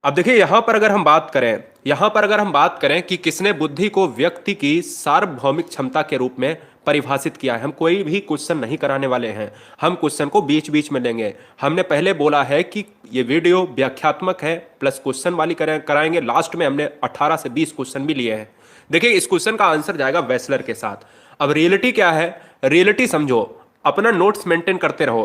अब देखिए यहां पर अगर हम बात करें कि किसने बुद्धि को व्यक्ति की सार्वभौमिक क्षमता के रूप में परिभाषित किया है, हम कोई भी क्वेश्चन नहीं कराने वाले हैं। हम क्वेश्चन को बीच बीच में लेंगे। हमने पहले बोला है कि ये वीडियो व्याख्यात्मक है प्लस क्वेश्चन वाली कराएंगे। लास्ट में हमने 18 से 20 क्वेश्चन भी लिए हैं। देखिए इस क्वेश्चन का आंसर जाएगा वेसलर के साथ। अब रियलिटी क्या है, रियलिटी समझो, अपना नोट्स मेंटेन करते रहो।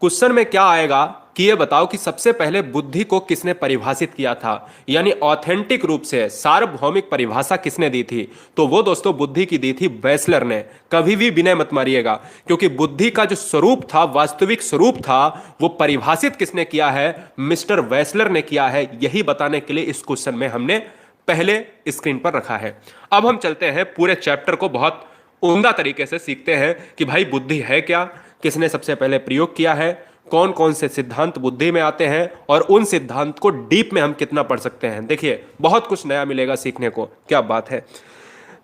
क्वेश्चन में क्या आएगा कि ये बताओ कि सबसे पहले बुद्धि को किसने परिभाषित किया था, यानी ऑथेंटिक रूप से सार्वभौमिक परिभाषा किसने दी थी। तो वो दोस्तों बुद्धि की दी थी वेसलर ने। कभी भी विनय मत मारिएगा, क्योंकि बुद्धि का जो स्वरूप था, वास्तविक स्वरूप था, वो परिभाषित किसने किया है, मिस्टर वेसलर ने किया है। यही बताने के लिए इस क्वेश्चन में हमने पहले स्क्रीन पर रखा है। अब हम चलते हैं पूरे चैप्टर को बहुत उम्दा तरीके से सीखते हैं कि भाई बुद्धि है क्या, किसने सबसे पहले प्रयोग किया है, कौन कौन से सिद्धांत बुद्धि में आते हैं, और उन सिद्धांत को डीप में हम कितना पढ़ सकते हैं। देखिए बहुत कुछ नया मिलेगा सीखने को, क्या बात है।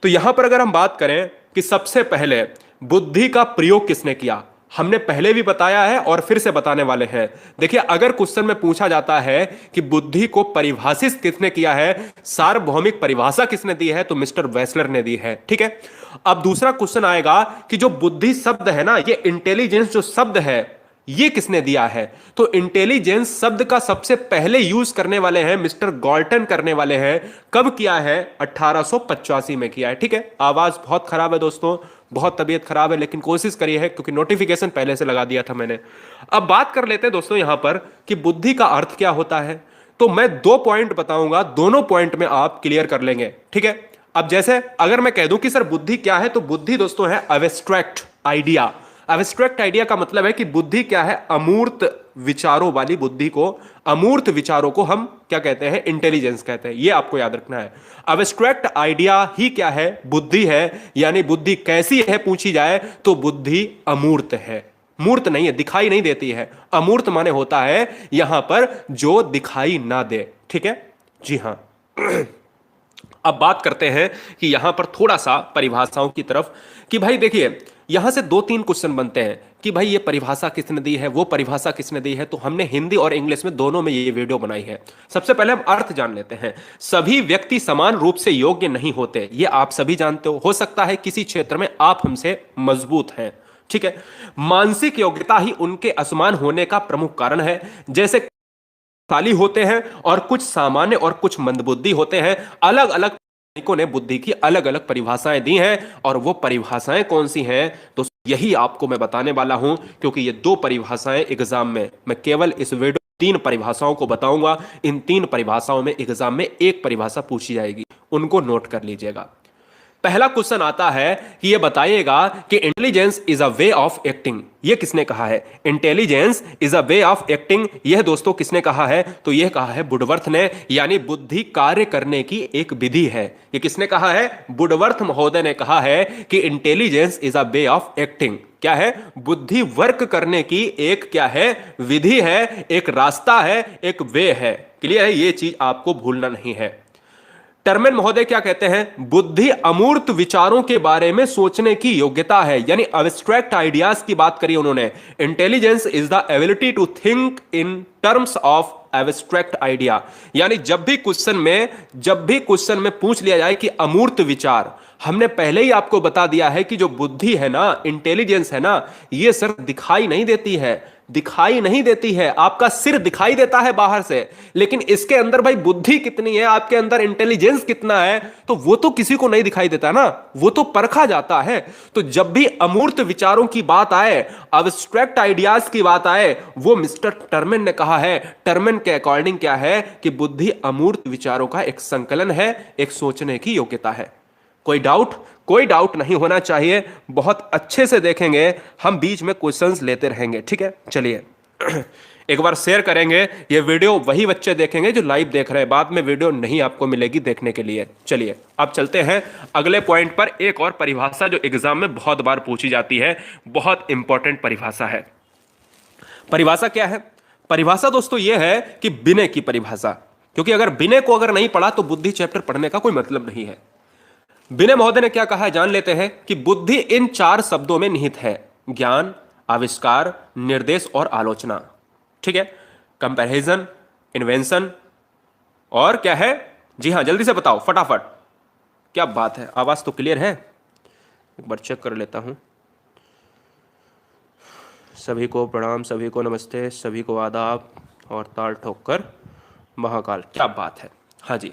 तो यहां पर अगर हम बात करें कि सबसे पहले बुद्धि का प्रयोग किसने किया, हमने पहले भी बताया है और फिर से बताने वाले हैं। देखिए अगर क्वेश्चन में पूछा जाता है कि बुद्धि को परिभाषित किसने किया है, सार्वभौमिक परिभाषा किसने दी है, तो मिस्टर वेसलर ने दी है। ठीक है। अब दूसरा क्वेश्चन आएगा कि जो बुद्धि शब्द है ना, ये इंटेलिजेंस जो शब्द है, ये किसने दिया है। तो इंटेलिजेंस शब्द का सबसे पहले यूज करने वाले हैं मिस्टर गॉल्टन करने वाले हैं। कब किया है, 1885 में किया है। ठीक है। आवाज बहुत खराब है दोस्तों, बहुत तबीयत खराब है, लेकिन कोशिश करिए है क्योंकि नोटिफिकेशन पहले से लगा दिया था मैंने। अब बात कर लेते हैं दोस्तों यहां पर कि बुद्धि का अर्थ क्या होता है। तो मैं 2 पॉइंट बताऊंगा, दोनों पॉइंट में आप क्लियर कर लेंगे। ठीक है। अब जैसे अगर मैं कह दूं कि सर बुद्धि क्या है, तो बुद्धि दोस्तों है एब्स्ट्रैक्ट आइडिया। एब्स्ट्रैक्ट आइडिया का मतलब है कि बुद्धि क्या है, अमूर्त विचारों वाली बुद्धि को, अमूर्त विचारों को हम क्या कहते हैं, इंटेलिजेंस कहते हैं। ये आपको याद रखना है। एब्स्ट्रैक्ट आइडिया ही क्या है, बुद्धि है। यानी बुद्धि कैसी है पूछी जाए तो बुद्धि अमूर्त है, मूर्त नहीं है, दिखाई नहीं देती है। अमूर्त माने होता है यहां पर जो दिखाई ना दे। ठीक है जी हां। अब बात करते हैं कि यहां पर थोड़ा सा परिभाषाओं की तरफ, कि भाई देखिए यहां से 2-3 क्वेश्चन बनते हैं कि भाई ये परिभाषा किसने दी है, वो परिभाषा किसने दी है। तो हमने हिंदी और इंग्लिश में दोनों में ये वीडियो बनाई है। सबसे पहले हम अर्थ जान लेते हैं। सभी व्यक्ति समान रूप से योग्य नहीं होते, ये आप सभी जानते हो सकता है किसी क्षेत्र में आप हमसे मजबूत हैं। ठीक है। मानसिक योग्यता ही उनके असमान होने का प्रमुख कारण है। जैसे शाली होते हैं और कुछ सामान्य और कुछ मंदबुद्धि होते हैं। अलग अलग तकनीकों ने बुद्धि की अलग अलग परिभाषाएं दी हैं, और वो परिभाषाएं कौन सी हैं तो यही आपको मैं बताने वाला हूं। क्योंकि ये 2 परिभाषाएं एग्जाम में, मैं केवल इस वीडियो 3 परिभाषाओं को बताऊंगा। इन 3 परिभाषाओं में एग्जाम में एक परिभाषा पूछी जाएगी, उनको नोट कर लीजिएगा। पहला क्वेश्चन आता है कि यह बताइएगा कि intelligence is a way of acting. यह किसने कहा है, intelligence is a way of acting, यह दोस्तों किसने कहा है, तो यह कहा है वुडवर्थ ने। यानी बुद्धि कार्य करने की एक विधि है। यह किसने कहा है, वुडवर्थ महोदय ने कहा है कि intelligence is a way of acting. क्या है, बुद्धि वर्क करने की एक क्या है, विधि है, एक रास्ता है, एक वे है। क्लियर है, यह चीज आपको भूलना नहीं है। टर्मेन महोदय क्या कहते हैं, बुद्धि अमूर्त विचारों के बारे में सोचने की योग्यता है। यानी एब्स्ट्रैक्ट आइडियाज की बात करी उन्होंने। Intelligence is the ability to think in terms of abstract idea. यानी जब भी क्वेश्चन में पूछ लिया जाए कि अमूर्त विचार, हमने पहले ही आपको बता दिया है कि जो बुद्धि है ना, इंटेलिजेंस है ना, ये सर दिखाई नहीं देती है, दिखाई नहीं देती है। आपका सिर दिखाई देता है बाहर से, लेकिन इसके अंदर भाई बुद्धि कितनी है, आपके अंदर इंटेलिजेंस कितना है, तो वो तो किसी को नहीं दिखाई देता ना, वो तो परखा जाता है। तो जब भी अमूर्त विचारों की बात आए, अब्स्ट्रैक्ट आइडियाज की बात आए, वो मिस्टर टर्मेन ने कहा है। टर्मेन के अकॉर्डिंग क्या है कि बुद्धि अमूर्त विचारों का एक संकलन है, एक सोचने की योग्यता है। कोई डाउट नहीं होना चाहिए। बहुत अच्छे से देखेंगे, हम बीच में क्वेश्चंस लेते रहेंगे। ठीक है, चलिए एक बार शेयर करेंगे। ये वीडियो वही बच्चे देखेंगे जो लाइव देख रहे हैं, बाद में वीडियो नहीं आपको मिलेगी देखने के लिए। चलिए अब चलते हैं अगले पॉइंट पर। एक और परिभाषा जो एग्जाम में बहुत बार पूछी जाती है, बहुत इंपॉर्टेंट परिभाषा है। परिभाषा क्या है, परिभाषा दोस्तों यह है कि विनय की परिभाषा। क्योंकि अगर विनय को अगर नहीं पढ़ा तो बुद्धि चैप्टर पढ़ने का कोई मतलब नहीं है। विनय महोदय ने क्या कहा है जान लेते हैं कि बुद्धि इन 4 शब्दों में निहित है, ज्ञान, आविष्कार, निर्देश और आलोचना। ठीक है, कंपैरिजन, इन्वेंशन, और क्या है? जी हाँ, जल्दी से बताओ फटाफट। क्या बात है, आवाज तो क्लियर है। एक बार चेक कर लेता हूं। सभी को प्रणाम, सभी को नमस्ते, सभी को आदाब और ताल ठोक कर महाकाल। क्या बात है। हाँ जी,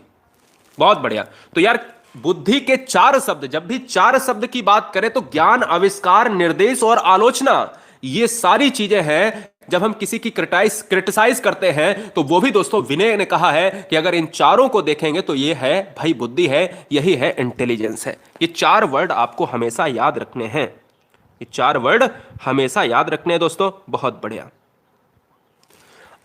बहुत बढ़िया। तो यार बुद्धि के चार शब्द, जब भी चार शब्द की बात करें तो ज्ञान, आविष्कार, निर्देश और आलोचना, ये सारी चीजें हैं। जब हम किसी की क्रिटिसाइज करते हैं तो वो भी दोस्तों विनय ने कहा है कि अगर इन चारों को देखेंगे तो ये है भाई बुद्धि है, यही है इंटेलिजेंस है। ये चार वर्ड आपको हमेशा याद रखने हैं, ये चार वर्ड हमेशा याद रखने हैं दोस्तों। बहुत बढ़िया।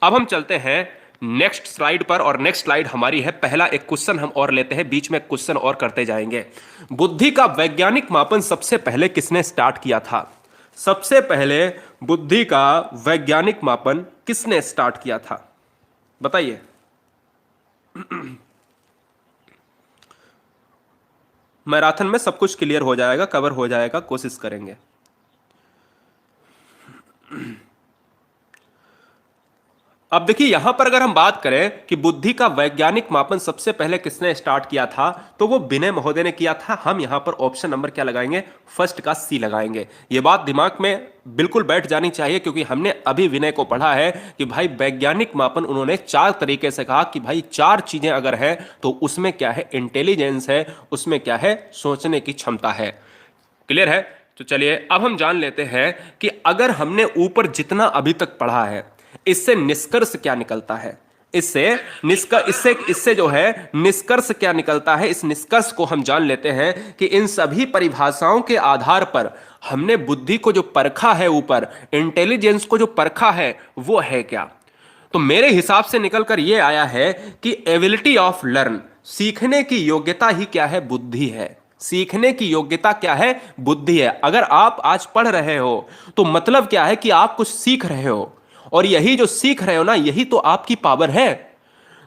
अब हम चलते हैं नेक्स्ट स्लाइड पर, और नेक्स्ट स्लाइड हमारी है पहला एक क्वेश्चन हम और लेते हैं, बीच में क्वेश्चन और करते जाएंगे। बुद्धि का वैज्ञानिक मापन सबसे पहले किसने स्टार्ट किया था? सबसे पहले बुद्धि का वैज्ञानिक मापन किसने स्टार्ट किया था, बताइए। मैराथन में सब कुछ क्लियर हो जाएगा, कवर हो जाएगा, कोशिश करेंगे। अब देखिए यहां पर अगर हम बात करें कि बुद्धि का वैज्ञानिक मापन सबसे पहले किसने स्टार्ट किया था, तो वो विनय महोदय ने किया था। हम यहां पर ऑप्शन नंबर क्या लगाएंगे? फर्स्ट का सी लगाएंगे। ये बात दिमाग में बिल्कुल बैठ जानी चाहिए, क्योंकि हमने अभी विनय को पढ़ा है कि भाई वैज्ञानिक मापन उन्होंने चार तरीके से कहा कि भाई चार चीजें अगर है तो उसमें क्या है? इंटेलिजेंस है, उसमें क्या है? सोचने की क्षमता है। क्लियर है? तो चलिए अब हम जान लेते हैं कि अगर हमने ऊपर जितना अभी तक पढ़ा है इससे निष्कर्ष क्या निकलता है। इससे जो है निष्कर्ष क्या निकलता है, इस निष्कर्ष को हम जान लेते हैं कि इन सभी परिभाषाओं के आधार पर हमने बुद्धि को जो परखा है, ऊपर इंटेलिजेंस को जो परखा है वो है क्या। तो मेरे हिसाब से निकलकर यह आया है कि एबिलिटी ऑफ लर्न, सीखने की योग्यता ही क्या है? बुद्धि है। सीखने की योग्यता क्या है? बुद्धि है। अगर आप आज पढ़ रहे हो तो मतलब क्या है कि आप कुछ सीख रहे हो, और यही जो सीख रहे हो ना, यही तो आपकी पावर है।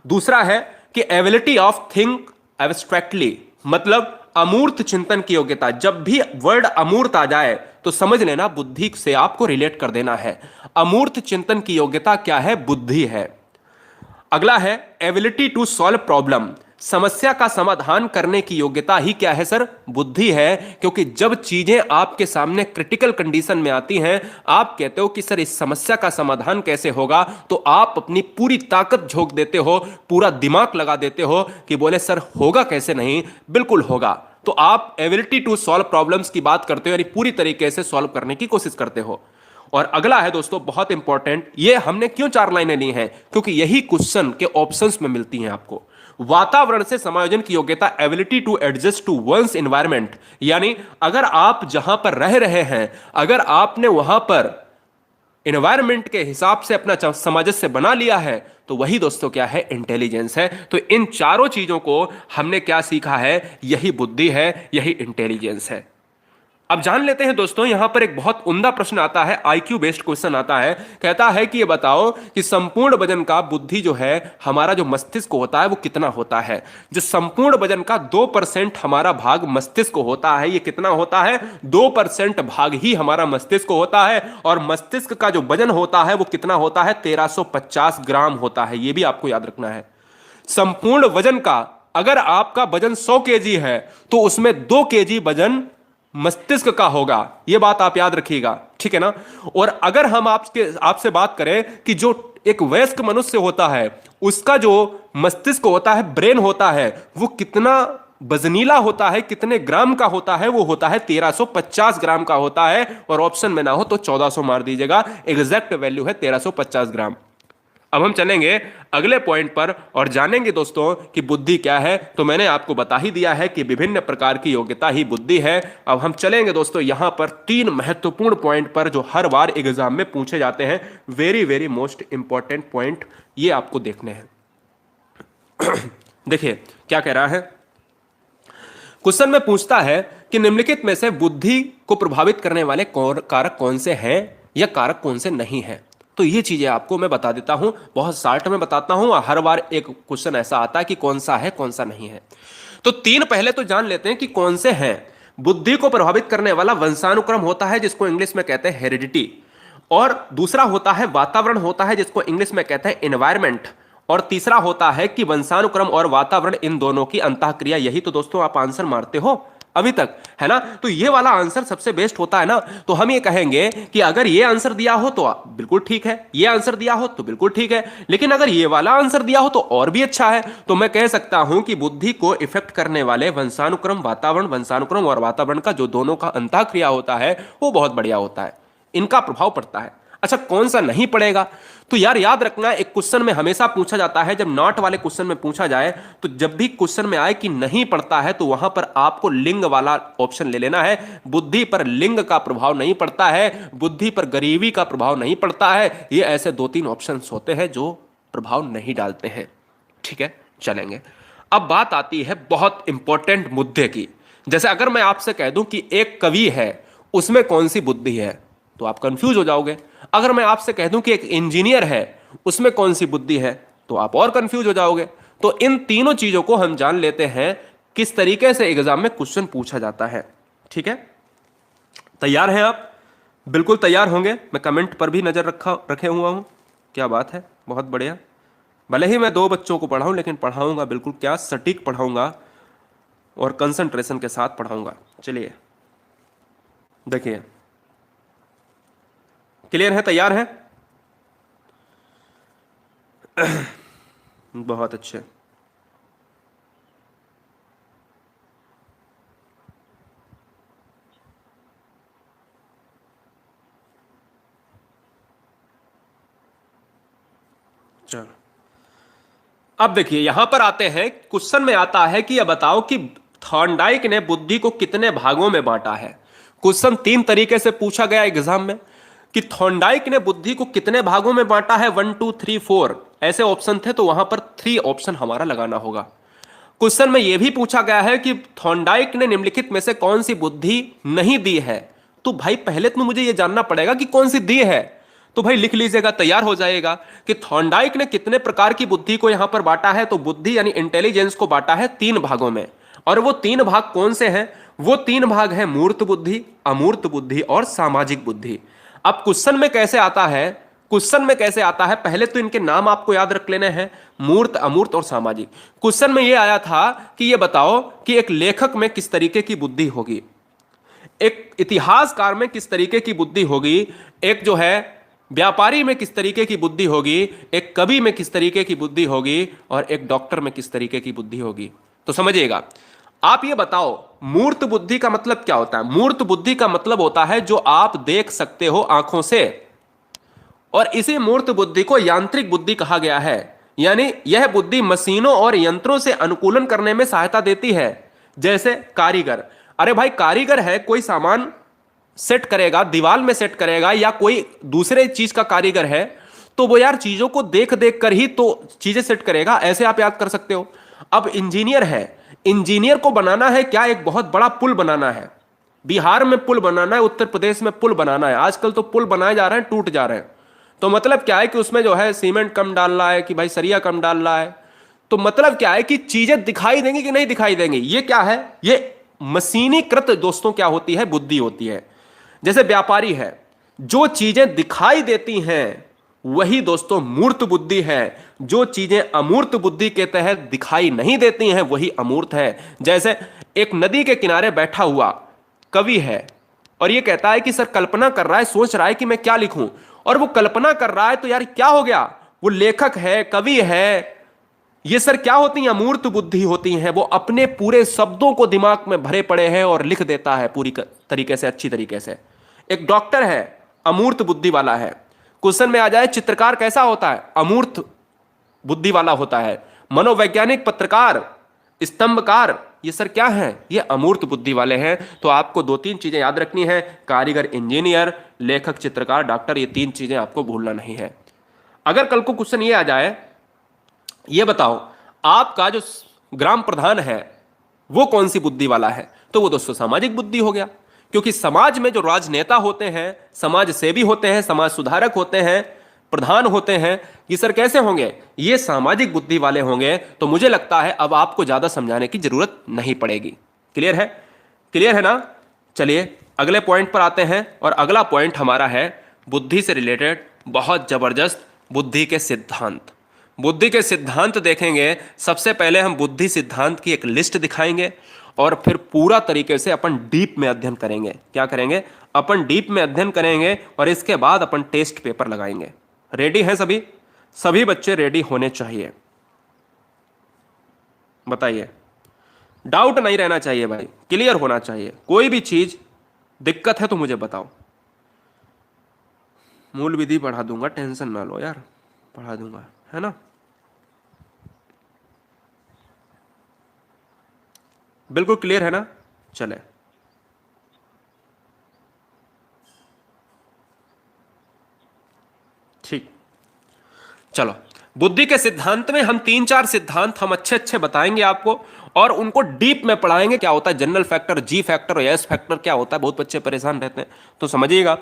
दूसरा है कि एबिलिटी ऑफ थिंक एब्स्ट्रैक्टली, मतलब अमूर्त चिंतन की योग्यता। जब भी वर्ड अमूर्त आ जाए तो समझ लेना बुद्धि से आपको रिलेट कर देना है। अमूर्त चिंतन की योग्यता क्या है? बुद्धि है। अगला है एबिलिटी टू सॉल्व प्रॉब्लम, समस्या का समाधान करने की योग्यता ही क्या है सर? बुद्धि है। क्योंकि जब चीजें आपके सामने क्रिटिकल कंडीशन में आती हैं, आप कहते हो कि सर इस समस्या का समाधान कैसे होगा, तो आप अपनी पूरी ताकत झोंक देते हो, पूरा दिमाग लगा देते हो कि बोले सर होगा कैसे नहीं, बिल्कुल होगा। तो आप एबिलिटी टू सॉल्व प्रॉब्लम्स की बात करते हो, यानी पूरी तरीके से सॉल्व करने की कोशिश करते हो। और अगला है दोस्तों बहुत इंपॉर्टेंट, ये हमने क्यों चार लाइनें ली हैं? क्योंकि यही क्वेश्चन के ऑप्शंस में मिलती हैं आपको। वातावरण से समायोजन की योग्यता, ability to adjust to one's environment, यानी अगर आप जहां पर रह रहे हैं, अगर आपने वहां पर एनवायरमेंट के हिसाब से अपना सामंजस्य बना लिया है, तो वही दोस्तों क्या है? इंटेलिजेंस है। तो इन चारों चीजों को हमने क्या सीखा है? यही बुद्धि है, यही इंटेलिजेंस है। अब जान लेते हैं दोस्तों, यहां पर एक बहुत उम्दा प्रश्न आता है, आईक्यू बेस्ड क्वेश्चन आता है। कहता है कि ये बताओ कि संपूर्ण वजन का बुद्धि जो है, हमारा जो मस्तिष्क होता है वो कितना होता है? जो संपूर्ण वजन का 2% हमारा भाग मस्तिष्क होता है, ये कितना होता है? 2% भाग ही हमारा मस्तिष्क होता है। और मस्तिष्क का जो वजन होता है वो कितना होता है? 1350 ग्राम होता है। ये भी आपको याद रखना है। संपूर्ण वजन का, अगर आपका वजन 100 केजी है तो उसमें 2 केजी वजन मस्तिष्क का होगा। यह बात आप याद रखिएगा, ठीक है ना। और अगर हम आपसे बात करें कि जो एक वयस्क मनुष्य होता है उसका जो मस्तिष्क होता है, ब्रेन होता है, वो कितना वजनीला होता है, कितने ग्राम का होता है? वो होता है 1350 ग्राम का होता है। और ऑप्शन में ना हो तो 1400 मार दीजिएगा, एग्जैक्ट वैल्यू है 1350 ग्राम। अब हम चलेंगे अगले पॉइंट पर और जानेंगे दोस्तों कि बुद्धि क्या है। तो मैंने आपको बता ही दिया है कि विभिन्न प्रकार की योग्यता ही बुद्धि है। अब हम चलेंगे दोस्तों यहां पर 3 महत्वपूर्ण पॉइंट पर जो हर बार एग्जाम में पूछे जाते हैं। Very very most important point ये आपको देखने हैं। देखिए क्या कह रहा है क्वेश्चन में, पूछता है कि निम्नलिखित में से बुद्धि को प्रभावित करने वाले कारक कौन से हैं या कारक कौन से नहीं हैं। तो ये चीजें आपको मैं बता देता हूं, बहुत शार्ट में बताता हूं। और हर बार एक क्वेश्चन ऐसा आता है कि कौन सा है कौन सा नहीं है। तो 3 पहले तो जान लेते हैं कि कौन से हैं। बुद्धि को प्रभावित करने वाला वंशानुक्रम होता है, जिसको इंग्लिश में कहते हैं हेरिडिटी। और दूसरा होता है वातावरण होता है, जिसको इंग्लिश में कहते हैं एनवायरमेंट। और तीसरा होता है कि वंशानुक्रम और वातावरण, इन दोनों की अंतःक्रिया। यही तो दोस्तों आप आंसर मारते हो अभी तक, है ना। तो ये वाला आंसर सबसे बेस्ट होता है ना। तो हम ये कहेंगे कि अगर ये आंसर दिया हो तो बिल्कुल ठीक है, ये आंसर दिया हो तो बिल्कुल ठीक है, लेकिन अगर ये वाला आंसर दिया हो तो और भी अच्छा है। तो मैं कह सकता हूं कि बुद्धि को इफेक्ट करने वाले वंशानुक्रम वातावरण, वंशानुक्रम और वातावरण का जो दोनों का अंतःक्रिया होता है वो बहुत बढ़िया होता है, इनका प्रभाव पड़ता है। अच्छा, कौन सा नहीं पड़ेगा? तो यार याद रखना, एक क्वेश्चन में हमेशा पूछा जाता है, जब नॉट वाले क्वेश्चन में पूछा जाए तो जब भी क्वेश्चन में आए कि नहीं पड़ता है तो वहां पर आपको लिंग वाला ऑप्शन ले लेना है। बुद्धि पर लिंग का प्रभाव नहीं पड़ता है, बुद्धि पर गरीबी का प्रभाव नहीं पड़ता है। ये ऐसे 2-3 ऑप्शंस होते हैं जो प्रभाव नहीं डालते हैं। ठीक है, चलेंगे। अब बात आती है बहुत इंपॉर्टेंट मुद्दे की। जैसे अगर मैं आपसे कह दूं कि एक कवि है, उसमें कौन सी बुद्धि है, तो आप कंफ्यूज हो जाओगे। अगर मैं आपसे कह दूं कि एक इंजीनियर है, उसमें कौन सी बुद्धि है, तो आप और कंफ्यूज हो जाओगे। तो इन तीनों चीजों को हम जान लेते हैं किस तरीके से एग्जाम में क्वेश्चन पूछा जाता है। ठीक है, तैयार हैं आप? बिल्कुल तैयार होंगे। मैं कमेंट पर भी नजर रखे हुआ हूं। क्या बात है, बहुत बढ़िया। भले ही मैं 2 बच्चों को पढ़ाऊं, लेकिन पढ़ाऊंगा बिल्कुल क्या सटीक पढ़ाऊंगा और कंसंट्रेशन के साथ पढ़ाऊंगा। चलिए देखिए, क्लियर है, तैयार है? बहुत अच्छे। चलो अब देखिए, यहां पर आते हैं, क्वेश्चन में आता है कि यह बताओ कि थॉर्नडाइक ने बुद्धि को कितने भागों में बांटा है। क्वेश्चन 3 तरीके से पूछा गया एग्जाम में कि थॉर्नडाइक ने बुद्धि को कितने भागों में बांटा है। 1 2 3 4 ऐसे ऑप्शन थे, तो वहां पर 3 ऑप्शन हमारा लगाना होगा। क्वेश्चन में यह भी पूछा गया है कि थॉर्नडाइक ने निम्नलिखित में से कौन सी बुद्धि नहीं दी है। तो भाई पहले तो मुझे यह जानना पड़ेगा कि कौन सी दी है। तो भाई लिख लीजिएगा, तैयार हो जाएगा कि थॉर्नडाइक ने कितने प्रकार की बुद्धि को यहां पर बांटा है। तो बुद्धि यानी इंटेलिजेंस को बांटा है 3 भागों में। और वो 3 भाग कौन से हैं? वो 3 भाग हैं मूर्त बुद्धि, अमूर्त बुद्धि और सामाजिक बुद्धि। अब क्वेश्चन में कैसे आता है, क्वेश्चन में कैसे आता है, पहले तो इनके नाम आपको याद रख लेने हैं, मूर्त, अमूर्त और सामाजिक। क्वेश्चन में यह आया था कि यह बताओ कि एक लेखक में किस तरीके की बुद्धि होगी, एक इतिहासकार में किस तरीके की बुद्धि होगी, एक जो है व्यापारी में किस तरीके की बुद्धि होगी, एक कवि में किस तरीके की बुद्धि होगी और एक डॉक्टर में किस तरीके की बुद्धि होगी। तो समझिएगा, आप ये बताओ मूर्त बुद्धि का मतलब क्या होता है। मूर्त बुद्धि का मतलब होता है जो आप देख सकते हो आंखों से, और इसी मूर्त बुद्धि को यांत्रिक बुद्धि कहा गया है। यानी यह बुद्धि मशीनों और यंत्रों से अनुकूलन करने में सहायता देती है। जैसे कारीगर, अरे भाई कारीगर है, कोई सामान सेट करेगा, दीवार में सेट करेगा, या कोई दूसरे चीज का कारीगर है, तो वो यार चीजों को देख देख कर ही तो चीजें सेट करेगा। ऐसे आप याद कर सकते हो। अब इंजीनियर है, इंजीनियर को बनाना है क्या, एक बहुत बड़ा पुल बनाना है। बिहार में पुल बनाना है, उत्तर प्रदेश में पुल बनाना है। आजकल तो पुल बनाए जा रहे हैं, टूट जा रहे हैं। तो मतलब क्या है कि उसमें जो है सीमेंट कम डाल रहा है कि भाई सरिया कम डाल रहा है। तो मतलब क्या है कि चीजें दिखाई देंगी कि नहीं दिखाई देंगी। ये क्या है, ये मशीनीकृत दोस्तों क्या होती है, बुद्धि होती है। जैसे व्यापारी है, जो चीजें दिखाई देती हैं वही दोस्तों मूर्त बुद्धि है। जो चीजें अमूर्त बुद्धि के तहत दिखाई नहीं देती हैं वही अमूर्त है। जैसे एक नदी के किनारे बैठा हुआ कवि है और ये कहता है कि सर कल्पना कर रहा है, सोच रहा है कि मैं क्या लिखूं, और वो कल्पना कर रहा है, तो यार क्या हो गया, वो लेखक है, कवि है। ये सर क्या होती हैं, अमूर्त बुद्धि होती हैं। वो अपने पूरे शब्दों को दिमाग में भरे पड़े हैं और लिख देता है पूरी तरीके से, अच्छी तरीके से। एक डॉक्टर है, अमूर्त बुद्धि वाला है। क्वेश्चन में आ जाए चित्रकार कैसा होता है, अमूर्त बुद्धि वाला होता है। मनोवैज्ञानिक, पत्रकार, स्तंभकार, ये सर क्या है, ये अमूर्त बुद्धि वाले हैं। तो आपको 2-3 चीजें याद रखनी है, कारीगर इंजीनियर, लेखक चित्रकार, डॉक्टर, ये 3 चीजें आपको भूलना नहीं है। अगर कल को क्वेश्चन ये आ जाए, ये बताओ आपका जो ग्राम प्रधान है वो कौन सी बुद्धि वाला है, तो वो दोस्तों सामाजिक बुद्धि हो गया। क्योंकि समाज में जो राजनेता होते हैं, समाज सेवी होते हैं, समाज सुधारक होते हैं, प्रधान होते हैं, ये सर कैसे होंगे, ये सामाजिक बुद्धि वाले होंगे। तो मुझे लगता है अब आपको ज्यादा समझाने की जरूरत नहीं पड़ेगी। क्लियर है, क्लियर है ना। चलिए अगले पॉइंट पर आते हैं, और अगला पॉइंट हमारा है बुद्धि से रिलेटेड बहुत जबरदस्त बुद्धि के सिद्धांत। बुद्धि के सिद्धांत देखेंगे, सबसे पहले हम बुद्धि सिद्धांत की एक लिस्ट दिखाएंगे और फिर पूरा तरीके से अपन डीप में अध्ययन करेंगे। क्या करेंगे? अपन डीप में अध्ययन करेंगे और इसके बाद अपन टेस्ट पेपर लगाएंगे। रेडी हैं सभी? सभी बच्चे रेडी होने चाहिए। बताइए, डाउट नहीं रहना चाहिए भाई, क्लियर होना चाहिए। कोई भी चीज दिक्कत है तो मुझे बताओ। मूल विधि पढ़ा दूंगा, टेंशन ना लो यार, पढ़ा दूंगा, है ना। बिल्कुल क्लियर है ना? चले, ठीक, चलो। बुद्धि के सिद्धांत में हम 3-4 सिद्धांत हम अच्छे अच्छे बताएंगे आपको और उनको डीप में पढ़ाएंगे। क्या होता है जनरल फैक्टर, जी फैक्टर और एस फैक्टर क्या होता है, बहुत बच्चे परेशान रहते हैं। तो समझिएगा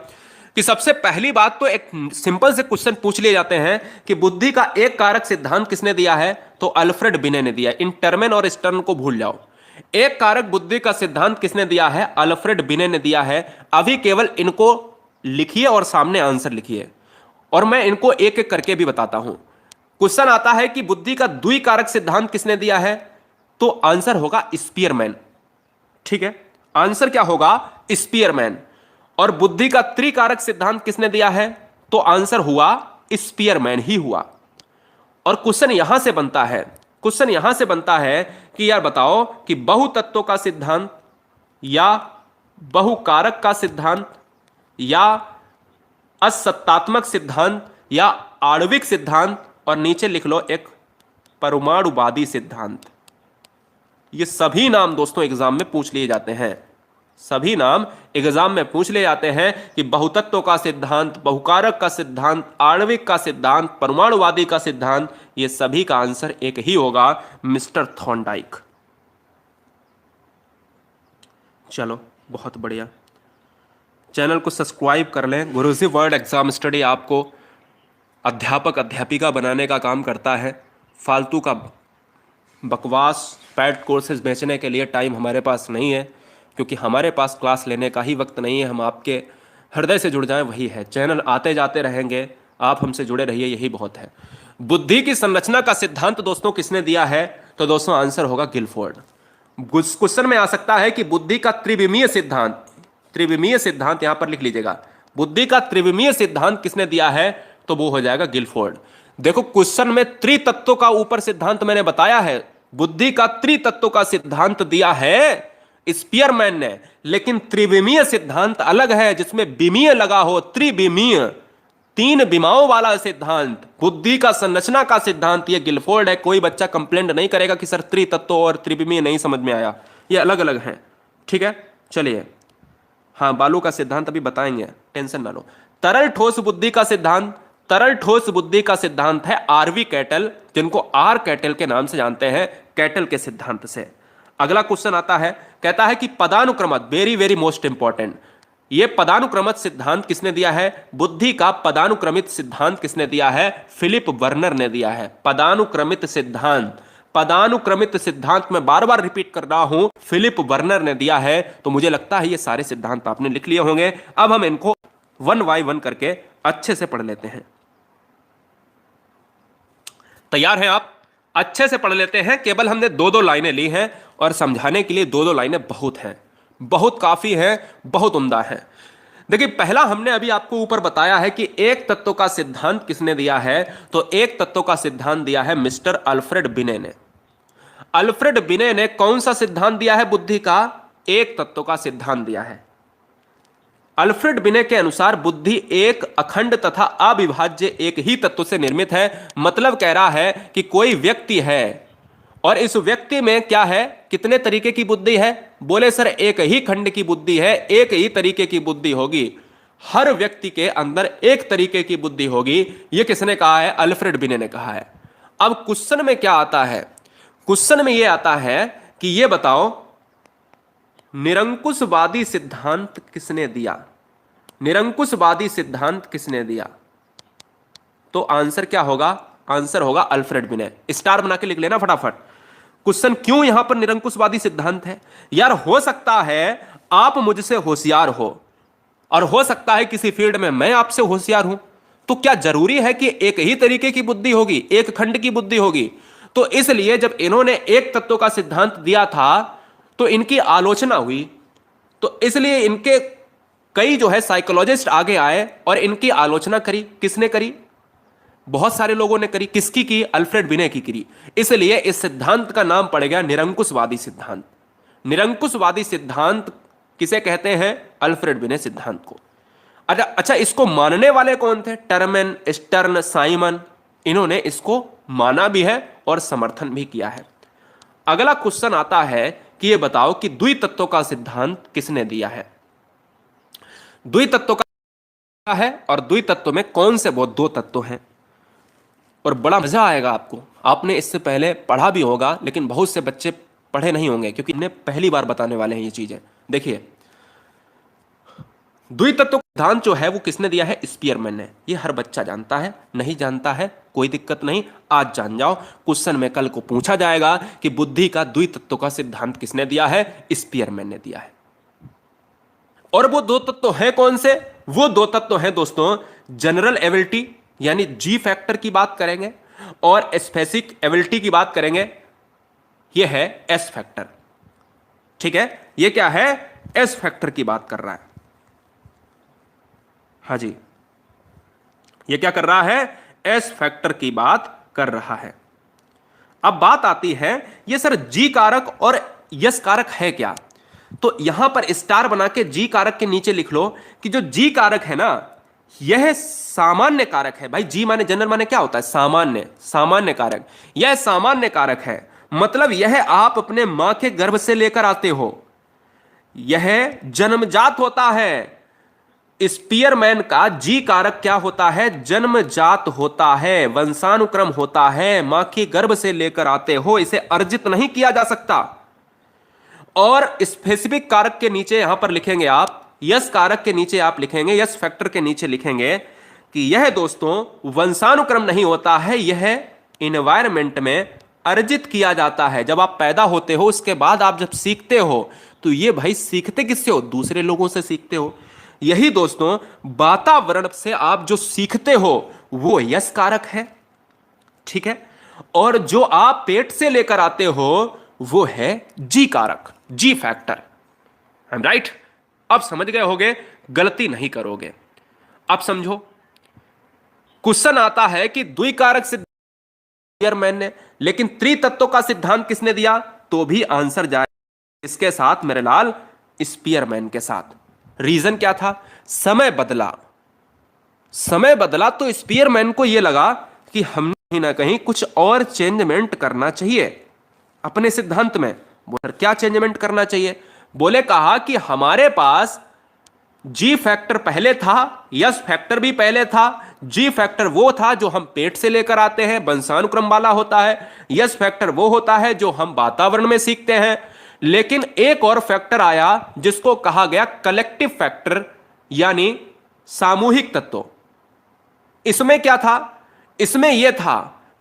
कि सबसे पहली बात तो एक सिंपल से क्वेश्चन पूछ लिए जाते हैं कि बुद्धि का एक कारक सिद्धांत किसने दिया है? तो अल्फ्रेड बिने ने दिया। इन टर्मेन और स्टर्न को भूल जाओ। एक कारक बुद्धि का सिद्धांत किसने दिया है? अल्फ्रेड बिने ने दिया है। अभी केवल इनको लिखिए और सामने आंसर लिखिए और मैं इनको एक एक करके भी बताता हूं। क्वेश्चन आता है कि बुद्धि का द्विकारक सिद्धांत किसने दिया है? तो आंसर होगा स्पीयरमैन। ठीक है, आंसर क्या होगा? स्पीयरमैन। और बुद्धि का त्रिकारक सिद्धांत किसने दिया है? तो आंसर हुआ स्पीयरमैन ही हुआ। और क्वेश्चन यहां से बनता है, क्वेश्चन यहां से बनता है कि यार बताओ कि बहुतत्व का सिद्धांत या बहुकारक का सिद्धांत या असत्तात्मक सिद्धांत या आणविक सिद्धांत और नीचे लिख लो एक परमाणुवादी सिद्धांत। ये सभी नाम दोस्तों एग्जाम में पूछ लिए जाते हैं। सभी नाम एग्जाम में पूछ लिए जाते हैं कि बहुतत्व का सिद्धांत, बहुकारक का सिद्धांत, आणविक का सिद्धांत, परमाणुवादी का सिद्धांत, ये सभी का आंसर एक ही होगा, मिस्टर थॉर्नडाइक। चलो बहुत बढ़िया, चैनल को सब्सक्राइब कर लें। गुरुजी वर्ल्ड एग्जाम स्टडी आपको अध्यापक अध्यापिका बनाने का काम करता है। फालतू का बकवास पैड कोर्सेज बेचने के लिए टाइम हमारे पास नहीं है, क्योंकि हमारे पास क्लास लेने का ही वक्त नहीं है। हम आपके हृदय से जुड़ जाएं वही है। चैनल आते जाते रहेंगे, आप हमसे जुड़े रहिए, यही बहुत है। बुद्धि की संरचना का सिद्धांत दोस्तों किसने दिया है? तो दोस्तों आंसर होगा गिलफोर्ड। क्वेश्चन में आ सकता है कि बुद्धि का त्रिविमीय सिद्धांत, त्रिविमीय सिद्धांत यहां पर लिख लीजिएगा। बुद्धि का त्रिविमीय सिद्धांत किसने दिया है? तो वो हो जाएगा गिलफोर्ड। देखो क्वेश्चन में त्रितत्व का ऊपर सिद्धांत मैंने बताया है, बुद्धि का त्रितत्व का सिद्धांत दिया है स्पीयरमैन ने, लेकिन त्रिविमीय सिद्धांत अलग है जिसमें विमीय लगा हो। त्रिविमीय, तीन विमाओं वाला सिद्धांत, बुद्धि का संरचना का सिद्धांत ये गिलफोर्ड है। कोई बच्चा कंप्लेंट नहीं करेगा कि सर त्रितत्व और त्रिविमीय नहीं समझ में आया, ये अलग अलग हैं। ठीक है, चलिए। हाँ, बालू का सिद्धांत अभी बताएंगे, टेंशन ना लो। तरल ठोस बुद्धि का सिद्धांत, तरल ठोस बुद्धि का सिद्धांत है आरवी कैटल, जिनको आर कैटल के नाम से जानते हैं, कैटल के सिद्धांत से। अगला क्वेश्चन आता है, कहता है कि पदानुक्रमत, वेरी वेरी मोस्ट इंपॉर्टेंट, ये पदानुक्रमित सिद्धांत किसने दिया है? बुद्धि का पदानुक्रमित सिद्धांत किसने दिया है? फिलिप वर्नर ने दिया है। पदानुक्रमित सिद्धांत, पदानुक्रमित सिद्धांत में बार बार रिपीट कर रहा हूं, फिलिप वर्नर ने दिया है। तो मुझे लगता है ये सारे सिद्धांत आपने लिख लिए होंगे। अब हम इनको वन बाय वन करके अच्छे से पढ़ लेते हैं। तैयार हैं आप? अच्छे से पढ़ लेते हैं। केवल हमने 2-2 लाइनें ली हैं और समझाने के लिए 2-2 लाइनें बहुत हैं, बहुत काफी हैं, बहुत उम्दा है। देखिए, पहला हमने अभी आपको ऊपर बताया है कि एक तत्व का सिद्धांत किसने दिया है? तो एक तत्व का सिद्धांत दिया है मिस्टर अल्फ्रेड बिने ने। अल्फ्रेड बिने ने कौन सा सिद्धांत दिया है? बुद्धि का एक तत्व का सिद्धांत दिया है। अल्फ्रेड बिने के अनुसार बुद्धि एक अखंड तथा अविभाज्य एक ही तत्व से निर्मित है। मतलब कह रहा है कि कोई व्यक्ति है और इस व्यक्ति में क्या है, कितने तरीके की बुद्धि है? बोले सर एक ही खंड की बुद्धि है, एक ही तरीके की बुद्धि होगी, हर व्यक्ति के अंदर एक तरीके की बुद्धि होगी। यह किसने कहा है? अल्फ्रेड बिने ने कहा है। अब क्वेश्चन में क्या आता है? क्वेश्चन में यह आता है कि यह बताओ निरंकुशवादी सिद्धांत किसने दिया? निरंकुशवादी सिद्धांत किसने दिया? तो आंसर क्या होगा? आंसर होगा अल्फ्रेड बिने। स्टार बना के लिख लेना फटाफट। क्वेश्चन क्यों यहां पर निरंकुशवादी सिद्धांत है? यार हो सकता है आप मुझसे होशियार हो और हो सकता है किसी फील्ड में मैं आपसे होशियार हूं, तो क्या जरूरी है कि एक ही तरीके की बुद्धि होगी, एक खंड की बुद्धि होगी? तो इसलिए जब इन्होंने एक तत्व का सिद्धांत दिया था तो इनकी आलोचना हुई, तो इसलिए इनके कई जो है साइकोलॉजिस्ट आगे आए और इनकी आलोचना करी। किसने करी? बहुत सारे लोगों ने करी। किसकी की? अल्फ्रेड बिने की करी। इसलिए इस सिद्धांत का नाम पड़ गया निरंकुशवादी सिद्धांत। निरंकुशवादी सिद्धांत किसे कहते हैं? अल्फ्रेड बिने सिद्धांत को। अच्छा, इसको मानने वाले कौन थे? टर्मेन, स्टर्न, साइमन। इन्होंने इसको माना भी है और समर्थन भी किया है। अगला क्वेश्चन आता है कि ये बताओ कि द्वितत्व का सिद्धांत किसने दिया है? द्वितत्व का है और द्वितत्व में कौन से वो दो तत्व हैं? और बड़ा मजा आएगा आपको। आपने इससे पहले पढ़ा भी होगा लेकिन बहुत से बच्चे पढ़े नहीं होंगे क्योंकि इन्हें पहली बार बताने वाले हैं ये चीजें। देखिए, द्वितत्व सिद्धांत जो है वो किसने दिया है? स्पीयरमैन ने। ये हर बच्चा जानता है, नहीं जानता है कोई दिक्कत नहीं, आज जान जाओ। क्वेश्चन में कल को पूछा जाएगा कि बुद्धि का द्वितत्व का सिद्धांत किसने दिया है? स्पीयरमैन ने दिया है। और वो दो तत्व हैं कौन से? वो दो तत्व हैं दोस्तों, जनरल एबिलिटी यानी जी फैक्टर की बात करेंगे और स्पेसिफिक एबिलिटी की बात करेंगे, ये है एस फैक्टर। ठीक है, ये क्या है? एस फैक्टर की बात कर रहा है। हाँ जी, ये क्या कर रहा है? एस फैक्टर की बात कर रहा है। अब बात आती है, ये सर जी कारक और यस कारक है क्या? तो यहां पर स्टार बना के जी कारक के नीचे लिख लो कि जो जी कारक है ना, यह सामान्य कारक है। भाई जी माने जनरल माने क्या होता है? सामान्य, सामान्य कारक। यह सामान्य कारक है, मतलब यह आप अपने मां के गर्भ से लेकर आते हो, यह जन्मजात होता है। स्पीयरमैन का जी कारक क्या होता है? जन्मजात होता है, वंशानुक्रम होता है, मां के गर्भ से लेकर आते हो, इसे अर्जित नहीं किया जा सकता। और स्पेसिफिक कारक के नीचे यहां पर लिखेंगे आप, यस कारक के नीचे आप लिखेंगे, यस फैक्टर के नीचे लिखेंगे कि यह दोस्तों वंशानुक्रम नहीं होता है, यह एनवायरमेंट में अर्जित किया जाता है। जब आप पैदा होते हो उसके बाद आप जब सीखते हो तो ये भाई सीखते किससे हो? दूसरे लोगों से सीखते हो। यही दोस्तों वातावरण से आप जो सीखते हो वो यस कारक है। ठीक है, और जो आप पेट से लेकर आते हो वो है जी कारक, जी फैक्टर। I am right? अब समझ गए होगे, गलती नहीं करोगे। अब समझो, क्वेश्चन आता है कि द्विकारक सिद्धांत स्पीयरमैन ने, लेकिन त्रितत्व का सिद्धांत किसने दिया? तो भी आंसर जाए इसके साथ मेरे लाल, स्पीयरमैन के साथ। रीजन क्या था? समय बदला। समय बदला तो स्पीयरमैन को यह लगा कि हमने कहीं ना कहीं कुछ और चेंजमेंट करना चाहिए अपने सिद्धांत में। बोले क्या चेंजमेंट करना चाहिए? बोले कहा कि हमारे पास जी फैक्टर पहले था, यस फैक्टर भी पहले था। जी फैक्टर वो था जो हम पेट से लेकर आते हैं, वंशानुक्रम वाला होता है। यस फैक्टर वो होता है जो हम वातावरण में सीखते हैं। लेकिन एक और फैक्टर आया जिसको कहा गया कलेक्टिव फैक्टर, यानी सामूहिक तत्व। इसमें क्या था? इसमें यह था,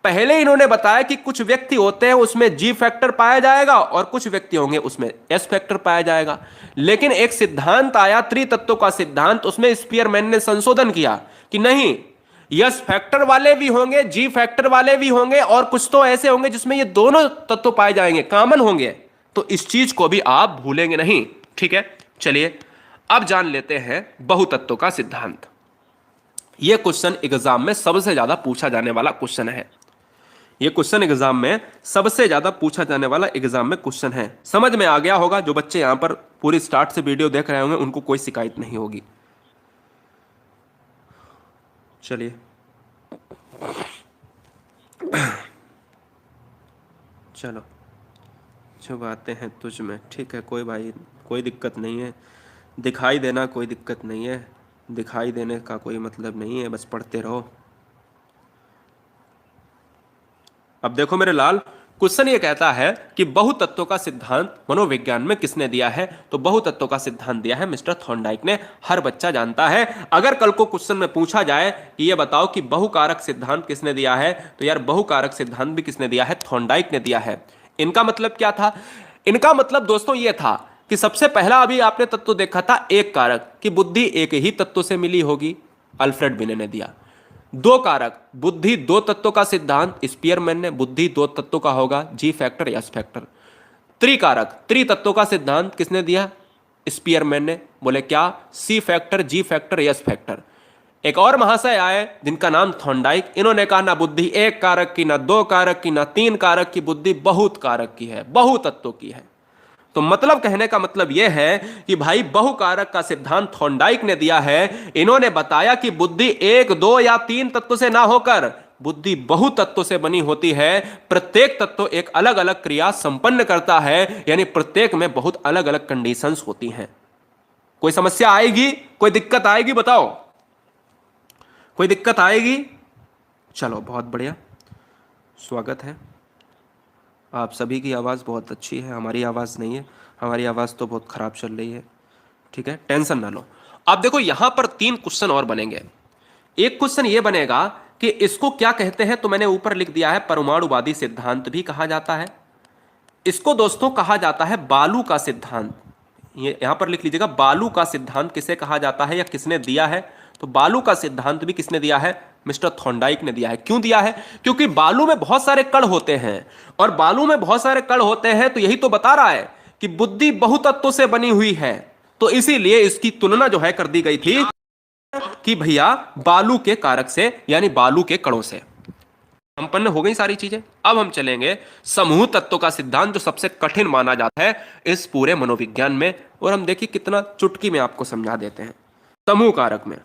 पहले इन्होंने बताया कि कुछ व्यक्ति होते हैं उसमें जी फैक्टर पाया जाएगा और कुछ व्यक्ति होंगे उसमें एस फैक्टर पाया जाएगा। लेकिन एक सिद्धांत आया त्रितत्व का सिद्धांत, उसमें स्पीयरमैन ने संशोधन किया कि नहीं, यस फैक्टर वाले भी होंगे, जी फैक्टर वाले भी होंगे और कुछ तो ऐसे होंगे जिसमें ये दोनों तत्व पाए जाएंगे, कॉमन होंगे। तो इस चीज को भी आप भूलेंगे नहीं। ठीक है, चलिए अब जान लेते हैं बहुतत्व का सिद्धांत। यह क्वेश्चन एग्जाम में सबसे ज्यादा पूछा जाने वाला क्वेश्चन है। यह क्वेश्चन एग्जाम में सबसे ज्यादा पूछा जाने वाला एग्जाम में क्वेश्चन है। समझ में आ गया होगा, जो बच्चे यहां पर पूरी स्टार्ट से वीडियो देख रहे होंगे उनको कोई शिकायत नहीं होगी। चलिए चलो जब आते हैं तुझ में। ठीक है, कोई भाई कोई दिक्कत नहीं है, दिखाई देना कोई दिक्कत नहीं है, दिखाई देने का कोई मतलब नहीं है, बस पढ़ते रहो। अब देखो मेरे लाल, क्वेश्चन ये कहता है कि बहुतत्व का सिद्धांत मनोविज्ञान में किसने दिया है? तो बहुतत्व का सिद्धांत दिया है मिस्टर थॉर्नडाइक ने। हर बच्चा जानता है। अगर कल को क्वेश्चन में पूछा जाए कि ये बताओ कि बहुकारक सिद्धांत किसने दिया है, तो यार बहुकारक सिद्धांत भी किसने दिया है? थॉर्नडाइक ने दिया है। इनका मतलब क्या था? इनका मतलब दोस्तों ये था कि सबसे पहला अभी आपने तत्व देखा था एक कारक, कि बुद्धि एक ही तत्व से मिली होगी, अल्फ्रेड बिने ने दिया। दो कारक, बुद्धि दो तत्वों का सिद्धांत स्पीयरमैन ने, बुद्धि दो तत्वों का होगा, जी फैक्टर एस फैक्टर। त्रिकारक, त्रितत्वों का सिद्धांत किसने दिया? स्पीयरमैन ने। बोले क्या? C factor, G factor, S factor. एक और महाशय आए जिनका नाम थॉर्नडाइक, इन्होंने कहा ना बुद्धि एक कारक की, ना दो कारक की, ना तीन कारक की, बुद्धि बहुत कारक की है, बहुतत्व की है। तो मतलब कहने का मतलब यह है कि भाई बहुकारक का सिद्धांत थॉर्नडाइक ने दिया है। इन्होंने बताया कि बुद्धि एक, दो या तीन तत्व से ना होकर बुद्धि बहुतत्व से बनी होती है। प्रत्येक तत्व एक अलग अलग क्रिया संपन्न करता है, यानी प्रत्येक में बहुत अलग अलग कंडीशंस होती हैं। कोई समस्या आएगी? कोई दिक्कत आएगी? बताओ, कोई दिक्कत आएगी? चलो बहुत बढ़िया, स्वागत है। आप सभी की आवाज़ बहुत अच्छी है, हमारी आवाज़ नहीं है, हमारी आवाज़ तो बहुत ख़राब चल रही है। ठीक है, टेंशन ना लो। अब देखो यहां पर तीन क्वेश्चन और बनेंगे। एक क्वेश्चन ये बनेगा कि इसको क्या कहते हैं, तो मैंने ऊपर लिख दिया है परमाणुवादी सिद्धांत भी कहा जाता है। इसको दोस्तों कहा जाता है बालू का सिद्धांत। ये यहां पर लिख लीजिएगा, बालू का सिद्धांत किसे कहा जाता है या किसने दिया है? तो बालू का सिद्धांत भी किसने दिया है? मिस्टर थॉर्नडाइक ने दिया है। क्यों दिया है? क्योंकि बालू में बहुत सारे कण होते हैं, और बालू में बहुत सारे कण होते हैं तो यही तो बता रहा है कि बुद्धि बहुतत्व से बनी हुई है। तो इसीलिए इसकी तुलना जो है कर दी गई थी कि भैया बालू के कारक से, यानी बालू के कणों से। संपन्न हो गई सारी चीजें। अब हम चलेंगे समूह तत्व का सिद्धांत, जो सबसे कठिन माना जाता है इस पूरे मनोविज्ञान में, और हम देखिए कितना चुटकी में आपको समझा देते हैं। समूह कारक में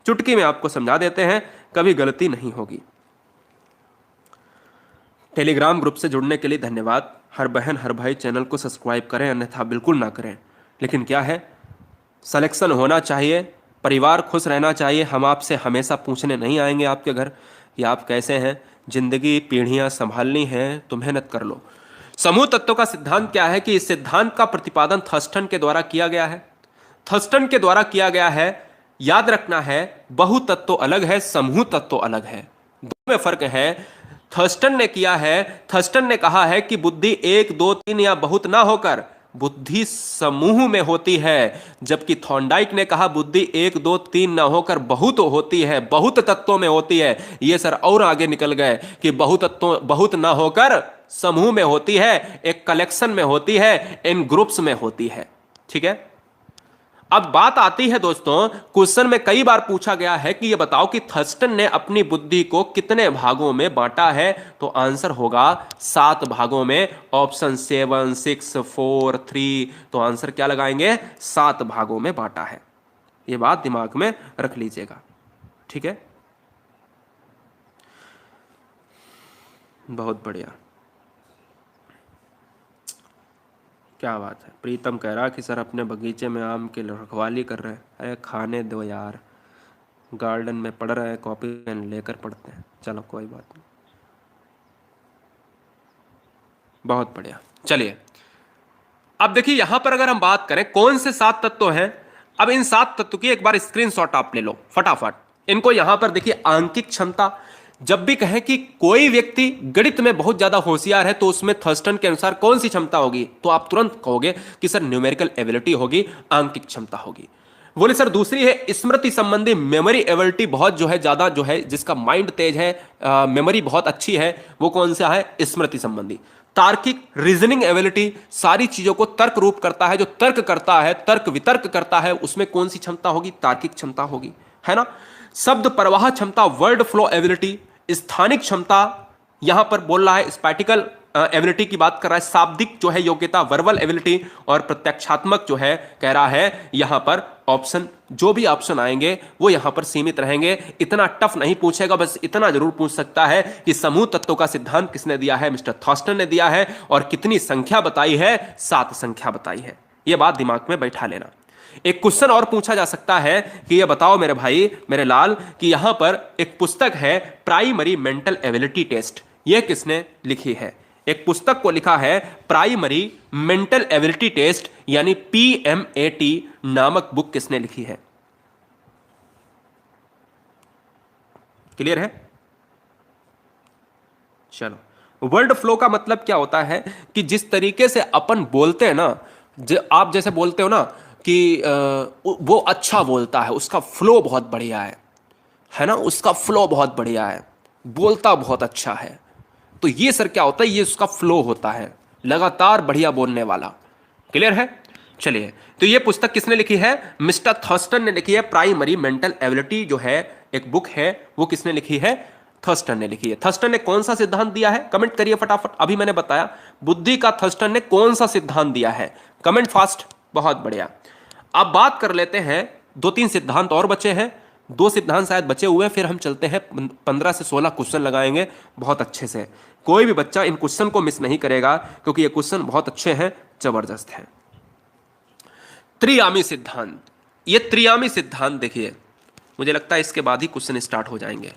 चुटकी में आपको समझा देते हैं, कभी गलती नहीं होगी। टेलीग्राम ग्रुप से जुड़ने के लिए धन्यवाद। हर बहन हर भाई चैनल को सब्सक्राइब करें, अन्यथा बिल्कुल ना करें। लेकिन क्या है, सिलेक्शन होना चाहिए, परिवार खुश रहना चाहिए। हम आपसे हमेशा पूछने नहीं आएंगे आपके घर कि आप कैसे हैं, जिंदगी पीढ़ियां संभालनी है तो मेहनत कर लो। समूह तत्व का सिद्धांत क्या है कि इस सिद्धांत का प्रतिपादन थर्स्टन के द्वारा किया गया है। थर्स्टन के द्वारा किया गया है। याद रखना है, बहुतत्व अलग है, समूह तत्व अलग है, दो में फर्क है। थर्स्टन ने किया है, थर्स्टन ने कहा है कि बुद्धि एक, दो, तीन या बहुत ना होकर बुद्धि समूह में होती है, जबकि थॉर्नडाइक ने कहा बुद्धि एक, दो, तीन ना होकर बहुत होती है, बहुत तत्वों में होती है। ये सर और आगे निकल गए कि बहुत ना होकर समूह में होती है, एक कलेक्शन में होती है, इन ग्रुप्स में होती है। ठीक है, अब बात आती है दोस्तों, क्वेश्चन में कई बार पूछा गया है कि ये बताओ कि थर्स्टन ने अपनी बुद्धि को कितने भागों में बांटा है? तो आंसर होगा 7 भागों में। ऑप्शन 7, 6, 4, 3। तो आंसर क्या लगाएंगे? 7 भागों में बांटा है। ये बात दिमाग में रख लीजिएगा। ठीक है, बहुत बढ़िया, क्या बात है। प्रीतम कह रहा कि सर अपने बगीचे में आम की रखवाली कर रहे हैं। अरे खाने दो यार, गार्डन में पढ़ रहे हैं, कॉपी पेन लेकर पढ़ते हैं। चलो कोई बात नहीं, बहुत बढ़िया। चलिए अब देखिए यहां पर अगर हम बात करें कौन से 7 तत्व हैं, अब इन 7 तत्व की एक बार स्क्रीनशॉट आप ले लो फटाफट। इनको यहां पर देखिए, आंकिक क्षमता। जब भी कहें कि कोई व्यक्ति गणित में बहुत ज्यादा होशियार है तो उसमें थर्स्टन के अनुसार कौन सी क्षमता होगी, तो आप तुरंत कहोगे कि सर न्यूमेरिकल एबिलिटी होगी, आंकिक क्षमता होगी। बोले सर दूसरी है स्मृति संबंधी, मेमोरी एबिलिटी बहुत जो है ज्यादा जो है, जिसका माइंड तेज है, मेमोरी बहुत अच्छी है, वो कौन सा है? स्मृति संबंधी। तार्किक, रीजनिंग एबिलिटी, सारी चीजों को तर्क रूप करता है, जो तर्क करता है, तर्क वितर्क करता है, उसमें कौन सी क्षमता होगी? तार्किक क्षमता होगी, है ना। शब्द प्रवाह क्षमता, वर्ड फ्लो एबिलिटी। स्थानिक क्षमता, यहां पर बोल रहा है स्पैटिकल एबिलिटी की बात कर रहा है। शाब्दिक जो है योग्यता, वर्बल एबिलिटी। और प्रत्यक्षात्मक जो है कह रहा है यहां पर ऑप्शन, जो भी ऑप्शन आएंगे वो यहां पर सीमित रहेंगे। इतना टफ नहीं पूछेगा, बस इतना जरूर पूछ सकता है कि समूह तत्वों का सिद्धांत किसने दिया है? मिस्टर थॉर्स्टन ने दिया है। और कितनी संख्या बताई है? 7 संख्या बताई है। यह बात दिमाग में बैठा लेना। एक क्वेश्चन और पूछा जा सकता है कि ये बताओ मेरे भाई, मेरे लाल, कि यहां पर एक पुस्तक है प्राइमरी मेंटल एबिलिटी टेस्ट, ये किसने लिखी है? एक पुस्तक को लिखा है प्राइमरी मेंटल एबिलिटी टेस्ट, यानी PMAT नामक बुक किसने लिखी है? क्लियर है? चलो, वर्ड फ्लो का मतलब क्या होता है कि जिस तरीके से अपन बोलते हैं ना, आप जैसे बोलते हो ना कि वो अच्छा बोलता है, उसका फ्लो बहुत बढ़िया है ना, उसका फ्लो बहुत बढ़िया है, बोलता बहुत अच्छा है। तो ये सर क्या होता है, ये उसका फ्लो होता है, लगातार बढ़िया बोलने वाला। क्लियर है? चलिए, तो ये पुस्तक किसने लिखी है? मिस्टर थर्स्टन ने लिखी है। प्राइमरी मेंटल एबिलिटी जो है एक बुक है, वो किसने लिखी है? थर्स्टन ने लिखी है। थर्स्टन ने कौन सा सिद्धांत दिया है? कमेंट करिए फटाफट। अभी मैंने बताया बुद्धि का थर्स्टन ने कौन सा सिद्धांत दिया है, कमेंट फास्ट। बहुत बढ़िया। अब बात कर लेते हैं, दो तीन सिद्धांत और बचे हैं, दो सिद्धांत शायद बचे हुए हैं, फिर हम चलते हैं 15 से 16 क्वेश्चन लगाएंगे बहुत अच्छे से। कोई भी बच्चा इन क्वेश्चन को मिस नहीं करेगा क्योंकि ये क्वेश्चन बहुत अच्छे हैं, जबरदस्त हैं। त्रियामी सिद्धांत, ये त्रियामी सिद्धांत देखिए, मुझे लगता है इसके बाद ही क्वेश्चन स्टार्ट हो जाएंगे।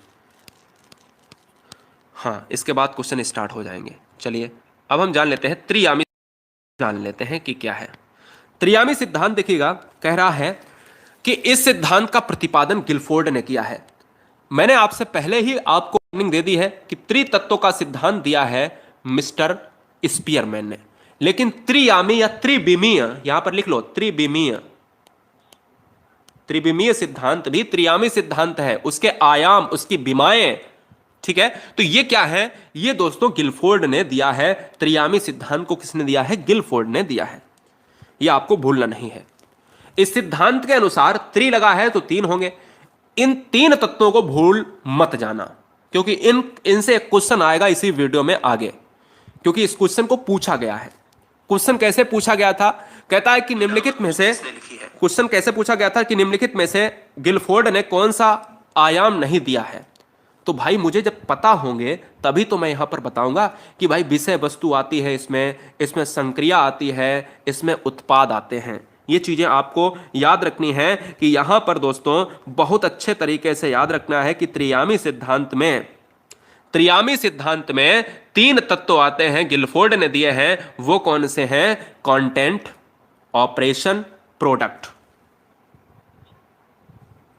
हाँ, इसके बाद क्वेश्चन स्टार्ट हो जाएंगे। चलिए अब हम जान लेते हैं त्रियामी, जान लेते हैं कि क्या है त्रियामी सिद्धांत। देखिएगा, कह रहा है कि इस सिद्धांत का प्रतिपादन गिलफोर्ड ने किया है। मैंने आपसे पहले ही आपको वार्निंग दे दी है कि त्रितत्वों का सिद्धांत दिया है मिस्टर स्पीयरमैन ने, लेकिन त्रियामी या त्रिविमीय, यहां पर लिख लो त्रिविमीय, त्रिविमीय सिद्धांत भी त्रियामी सिद्धांत है, उसके आयाम, उसकी विमाएं, ठीक है। तो ये क्या है? ये दोस्तों गिलफोर्ड ने दिया है। त्रियामी सिद्धांत को किसने दिया है? गिलफोर्ड ने दिया है। ये आपको भूलना नहीं है। इस सिद्धांत के अनुसार त्रि लगा है तो तीन होंगे। इन तीन तत्वों को भूल मत जाना, क्योंकि इनसे एक क्वेश्चन आएगा इसी वीडियो में आगे, क्योंकि इस क्वेश्चन को पूछा गया है। क्वेश्चन कैसे पूछा गया था? कहता है कि निम्नलिखित में से, क्वेश्चन कैसे पूछा गया था कि निम्नलिखित में से गिलफोर्ड ने कौन सा आयाम नहीं दिया है। तो भाई मुझे जब पता होंगे तभी तो मैं यहां पर बताऊंगा कि भाई विषय वस्तु आती है, इसमें संक्रिया आती है, इसमें उत्पाद आते हैं। ये चीजें आपको याद रखनी है कि यहां पर दोस्तों बहुत अच्छे तरीके से याद रखना है कि त्रियामी सिद्धांत में तीन तत्व आते हैं, गिलफोर्ड ने दिए हैं। वो कौन से हैं? Content, operation, product.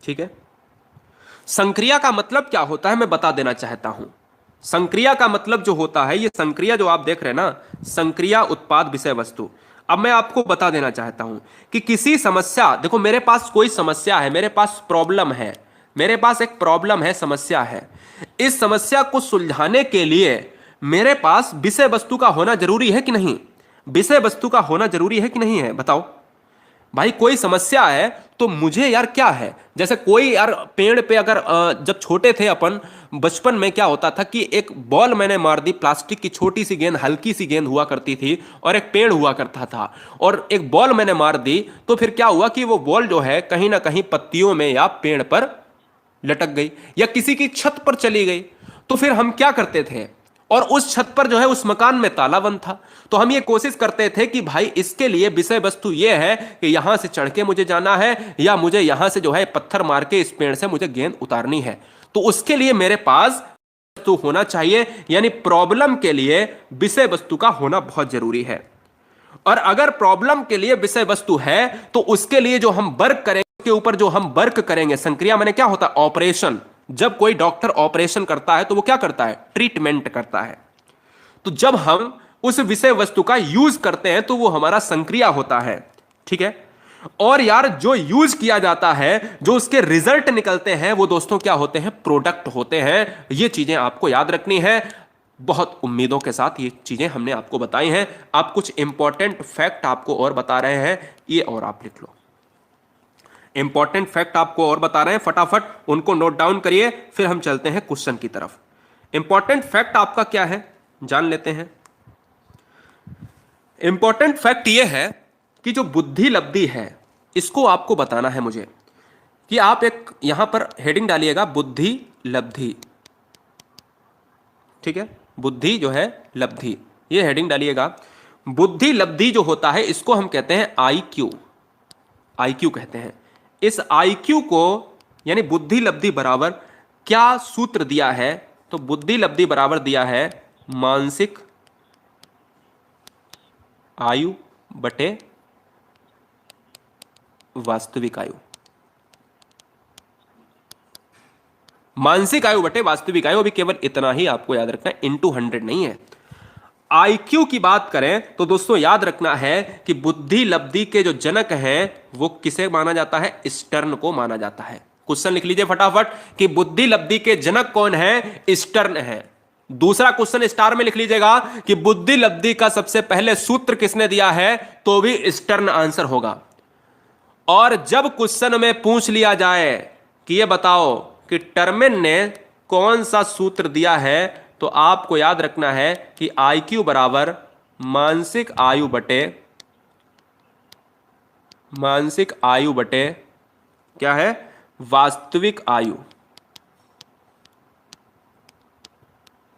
ठीक है। संक्रिया का मतलब क्या होता है मैं बता देना चाहता हूं। संक्रिया का मतलब जो होता है, ये संक्रिया जो आप देख रहे हैं ना, संक्रिया, उत्पाद, विषय वस्तु। अब मैं आपको बता देना चाहता हूं कि किसी समस्या, देखो मेरे पास कोई समस्या है, मेरे पास प्रॉब्लम है, मेरे पास एक प्रॉब्लम है, समस्या है। इस समस्या को सुलझाने के लिए मेरे पास विषय वस्तु का होना जरूरी है कि नहीं? विषय वस्तु का होना जरूरी है कि नहीं है? बताओ भाई। कोई समस्या है तो मुझे यार क्या है, जैसे कोई यार पेड़ पे अगर जब छोटे थे अपन, बचपन में क्या होता था कि एक बॉल मैंने मार दी, प्लास्टिक की छोटी सी गेंद, हल्की सी गेंद हुआ करती थी, और एक पेड़ हुआ करता था, और एक बॉल मैंने मार दी तो फिर क्या हुआ कि वो बॉल जो है कहीं ना कहीं पत्तियों में या पेड़ पर लटक गई या किसी की छत पर चली गई। तो फिर हम क्या करते थे, और उस छत पर जो है उस मकान में ताला बंद था, तो हम ये कोशिश करते थे कि भाई इसके लिए विषय वस्तु ये है कि यहां से चढ़ के मुझे जाना है, या मुझे यहां से जो है पत्थर मार के इस पेड़ से मुझे गेंद उतारनी है। तो उसके लिए मेरे पास वस्तु होना चाहिए, यानी प्रॉब्लम के लिए विषय वस्तु का होना बहुत जरूरी है। और अगर प्रॉब्लम के लिए विषय वस्तु है तो उसके लिए जो हम वर्क करेंगे, के ऊपर जो हम वर्क करेंगे, संक्रिया माने क्या होता है? ऑपरेशन। जब कोई डॉक्टर ऑपरेशन करता है तो वो क्या करता है? ट्रीटमेंट करता है। तो जब हम उस विषय वस्तु का यूज करते हैं तो वो हमारा संक्रिया होता है। ठीक है। और यार जो यूज किया जाता है, जो उसके रिजल्ट निकलते हैं, वो दोस्तों क्या होते हैं? प्रोडक्ट होते हैं। ये चीजें आपको याद रखनी है। बहुत उम्मीदों के साथ ये चीजें हमने आपको बताई हैं। आप कुछ इंपॉर्टेंट फैक्ट आपको और बता रहे हैं, ये और आप लिख लो। इंपॉर्टेंट फैक्ट आपको और बता रहे हैं, फटाफट उनको नोट डाउन करिए, फिर हम चलते हैं क्वेश्चन की तरफ। इंपॉर्टेंट फैक्ट आपका क्या है जान लेते हैं। इंपॉर्टेंट फैक्ट यह है कि जो बुद्धि लब्धि है, इसको आपको बताना है मुझे, कि आप एक यहां पर हेडिंग डालिएगा, बुद्धि लब्धि। ठीक है, बुद्धि जो है लब्धि, ये हेडिंग डालिएगा। बुद्धि लब्धि जो होता है इसको हम कहते हैं आईक्यू, आईक्यू कहते हैं। इस आईक्यू को, यानी बुद्धि लब्धि बराबर क्या सूत्र दिया है? तो बुद्धि लब्धि बराबर दिया है मानसिक आयु बटे वास्तविक आयु। मानसिक आयु बटे वास्तविक आयु। अभी केवल इतना ही आपको याद रखना है, इंटू 100 नहीं है। आईक्यू की बात करें तो दोस्तों याद रखना है कि बुद्धि लब्धि के जो जनक हैं वो किसे माना जाता है? स्टर्न को माना जाता है। क्वेश्चन लिख लीजिए फटाफट कि बुद्धि लब्धि के जनक कौन है? स्टर्न है। दूसरा क्वेश्चन स्टार में लिख लीजिएगा कि बुद्धि लब्धि का सबसे पहले सूत्र किसने दिया है? तो भी स्टर्न आंसर होगा। और जब क्वेश्चन में पूछ लिया जाए कि ये बताओ कि टर्मेन ने कौन सा सूत्र दिया है, तो आपको याद रखना है कि IQ बराबर मानसिक आयु बटे क्या है? वास्तविक आयु।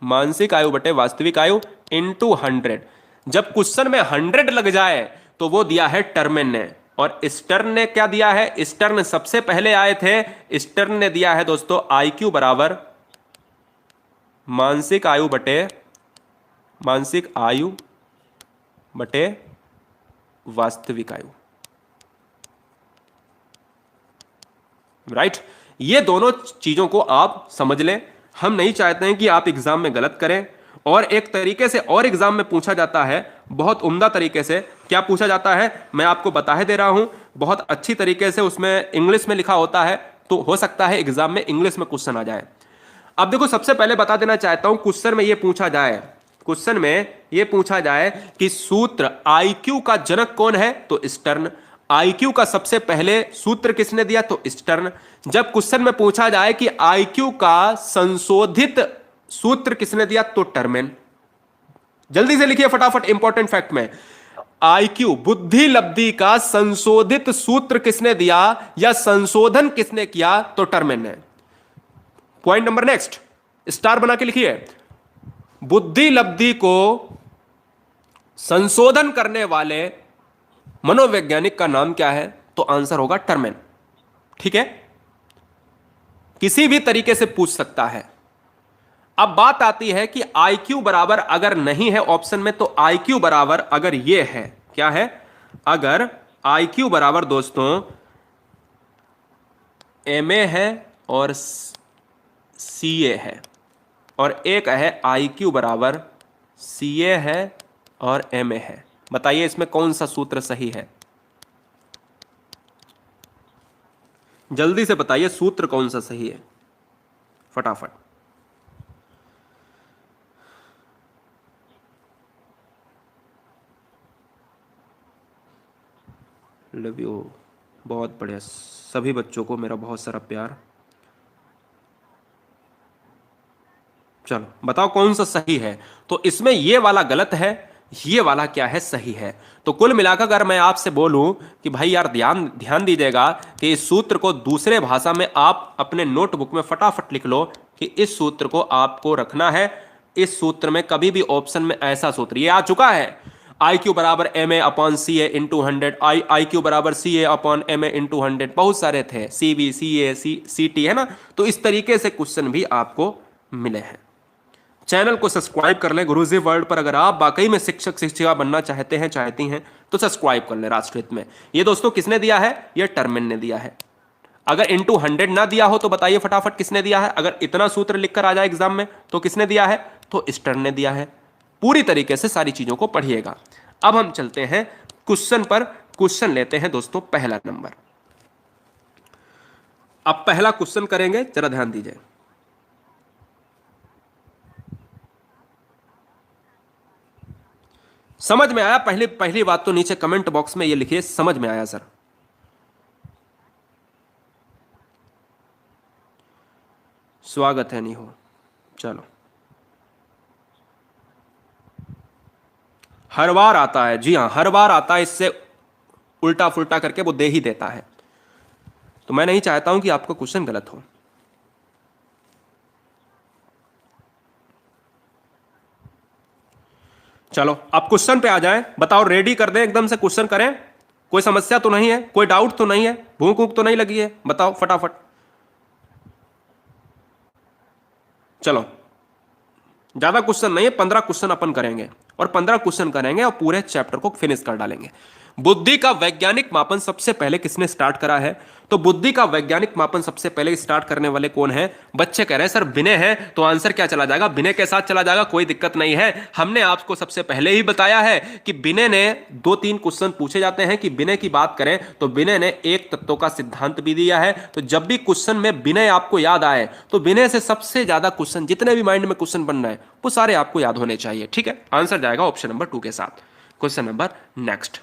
मानसिक आयु बटे वास्तविक आयु इंटू 100। जब क्वेश्चन में 100 लग जाए तो वो दिया है टर्मेन ने। और स्टर्न ने क्या दिया है? स्टर्न सबसे पहले आए थे। स्टर्न ने दिया है दोस्तों IQ बराबर मानसिक आयु बटे वास्तविक आयु। राइट? ये दोनों चीजों को आप समझ लें। हम नहीं चाहते हैं कि आप एग्जाम में गलत करें। और एक तरीके से और एग्जाम में पूछा जाता है, बहुत उम्दा तरीके से। क्या पूछा जाता है मैं आपको बता दे रहा हूं, बहुत अच्छी तरीके से उसमें इंग्लिश में लिखा होता है, तो हो सकता है एग्जाम में इंग्लिश में क्वेश्चन आ जाए। अब देखो, सबसे पहले बता देना चाहता हूं, क्वेश्चन में यह पूछा जाए कि सूत्र IQ का जनक कौन है? तो स्टर्न। IQ का सबसे पहले सूत्र किसने दिया? तो स्टर्न। जब क्वेश्चन में पूछा जाए कि IQ का संशोधित सूत्र किसने दिया? तो टर्मेन। जल्दी से लिखिए फटाफट इंपॉर्टेंट फैक्ट में, IQ बुद्धि लब्धि का संशोधित सूत्र किसने दिया या संशोधन किसने किया? तो टर्मेन ने। पॉइंट नंबर नेक्स्ट, स्टार बना के लिखिए, बुद्धि लब्धि को संशोधन करने वाले मनोवैज्ञानिक का नाम क्या है? तो आंसर होगा टर्मेन। ठीक है? किसी भी तरीके से पूछ सकता है। अब बात आती है कि IQ बराबर अगर नहीं है ऑप्शन में, तो IQ बराबर अगर ये है, क्या है? अगर IQ बराबर दोस्तों MA है और CA है, और एक है IQ बराबर CA है और MA है, बताइए इसमें कौन सा सूत्र सही है? जल्दी से बताइए सूत्र कौन सा सही है, फटाफट। लव यू, बहुत बढ़िया। सभी बच्चों को मेरा बहुत सारा प्यार। चलो बताओ कौन सा सही है। तो इसमें ये वाला गलत है, ये वाला क्या है? सही है। तो कुल मिलाकर अगर मैं आपसे बोलूं कि भाई यार ध्यान दीजिएगा कि इस सूत्र को दूसरे भाषा में आप अपने नोटबुक में फटाफट लिख लो कि इस सूत्र को आपको रखना है। इस सूत्र में कभी भी ऑप्शन में ऐसा सूत्र ये आ चुका है, IQ बराबर MA upon CA into 100, IQ बराबर CA अपॉन MA इंटू 100, बहुत सारे थे, CB CA CT, है ना। तो इस तरीके से क्वेश्चन भी आपको मिले हैं। चैनल को सब्सक्राइब कर लें गुरुजी वर्ल्ड पर। अगर आप वाकई में शिक्षक शिक्षिका बनना चाहते हैं चाहती हैं तो सब्सक्राइब कर लें राष्ट्रहित में। ये दोस्तों किसने दिया है? ये टर्मेन ने दिया है। अगर इंटू 100 ना दिया हो तो बताइए फटाफट किसने दिया है? अगर इतना सूत्र लिखकर आ जाए एग्जाम में तो किसने दिया है? तो स्टर्न ने दिया है। पूरी तरीके से सारी चीजों को पढ़िएगा। अब हम चलते हैं क्वेश्चन पर। क्वेश्चन लेते हैं दोस्तों पहला नंबर। अब पहला क्वेश्चन करेंगे, जरा ध्यान दीजिए। समझ में आया? पहली बात तो नीचे कमेंट बॉक्स में ये लिखिए, समझ में आया सर। स्वागत है, नहीं हो? चलो, हर बार आता है। जी हां, हर बार आता है। इससे उल्टा फुल्टा करके वो दे ही देता है। तो मैं नहीं चाहता हूं कि आपका क्वेश्चन गलत हो। चलो अब क्वेश्चन पे आ जाएं। बताओ, रेडी कर दें एकदम से, क्वेश्चन करें। कोई समस्या तो नहीं है? कोई डाउट तो नहीं है? भूख ऊख तो नहीं लगी है? बताओ फटाफट। चलो, ज्यादा क्वेश्चन नहीं है, 15 क्वेश्चन अपन करेंगे और 15 क्वेश्चन करेंगे और पूरे चैप्टर को फिनिश कर डालेंगे। बुद्धि का वैज्ञानिक मापन सबसे पहले किसने स्टार्ट करा है? तो बुद्धि का वैज्ञानिक मापन सबसे पहले स्टार्ट करने वाले कौन है? बच्चे कह रहे हैं सर विनय है, तो आंसर क्या चला जाएगा? विनय के साथ चला जाएगा, कोई दिक्कत नहीं है। हमने आपको सबसे पहले ही बताया है कि विनय ने 2-3 क्वेश्चन पूछे जाते हैं कि विनय की बात करें तो विनय ने एक तत्व का सिद्धांत भी दिया है। तो जब भी क्वेश्चन में विनय आपको याद आए तो विनय से सबसे ज्यादा क्वेश्चन, जितने भी माइंड में क्वेश्चन बन रहे हैं वो सारे आपको याद होने चाहिए। ठीक है, आंसर जाएगा ऑप्शन नंबर 2 के साथ। Question number next.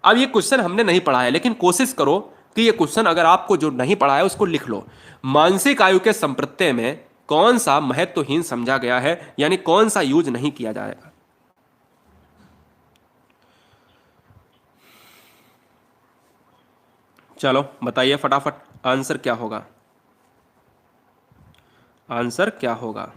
अब ये क्वेश्चन हमने नहीं पढ़ा है, लेकिन कोशिश करो कि ये क्वेश्चन अगर आपको जो नहीं पढ़ा है उसको लिख लो। मानसिक आयु के संप्रत्यय में कौन सा महत्वहीन समझा गया है, यानी कौन सा यूज नहीं किया जाएगा? चलो बताइए फटाफट, आंसर क्या होगा? आंसर क्या होगा?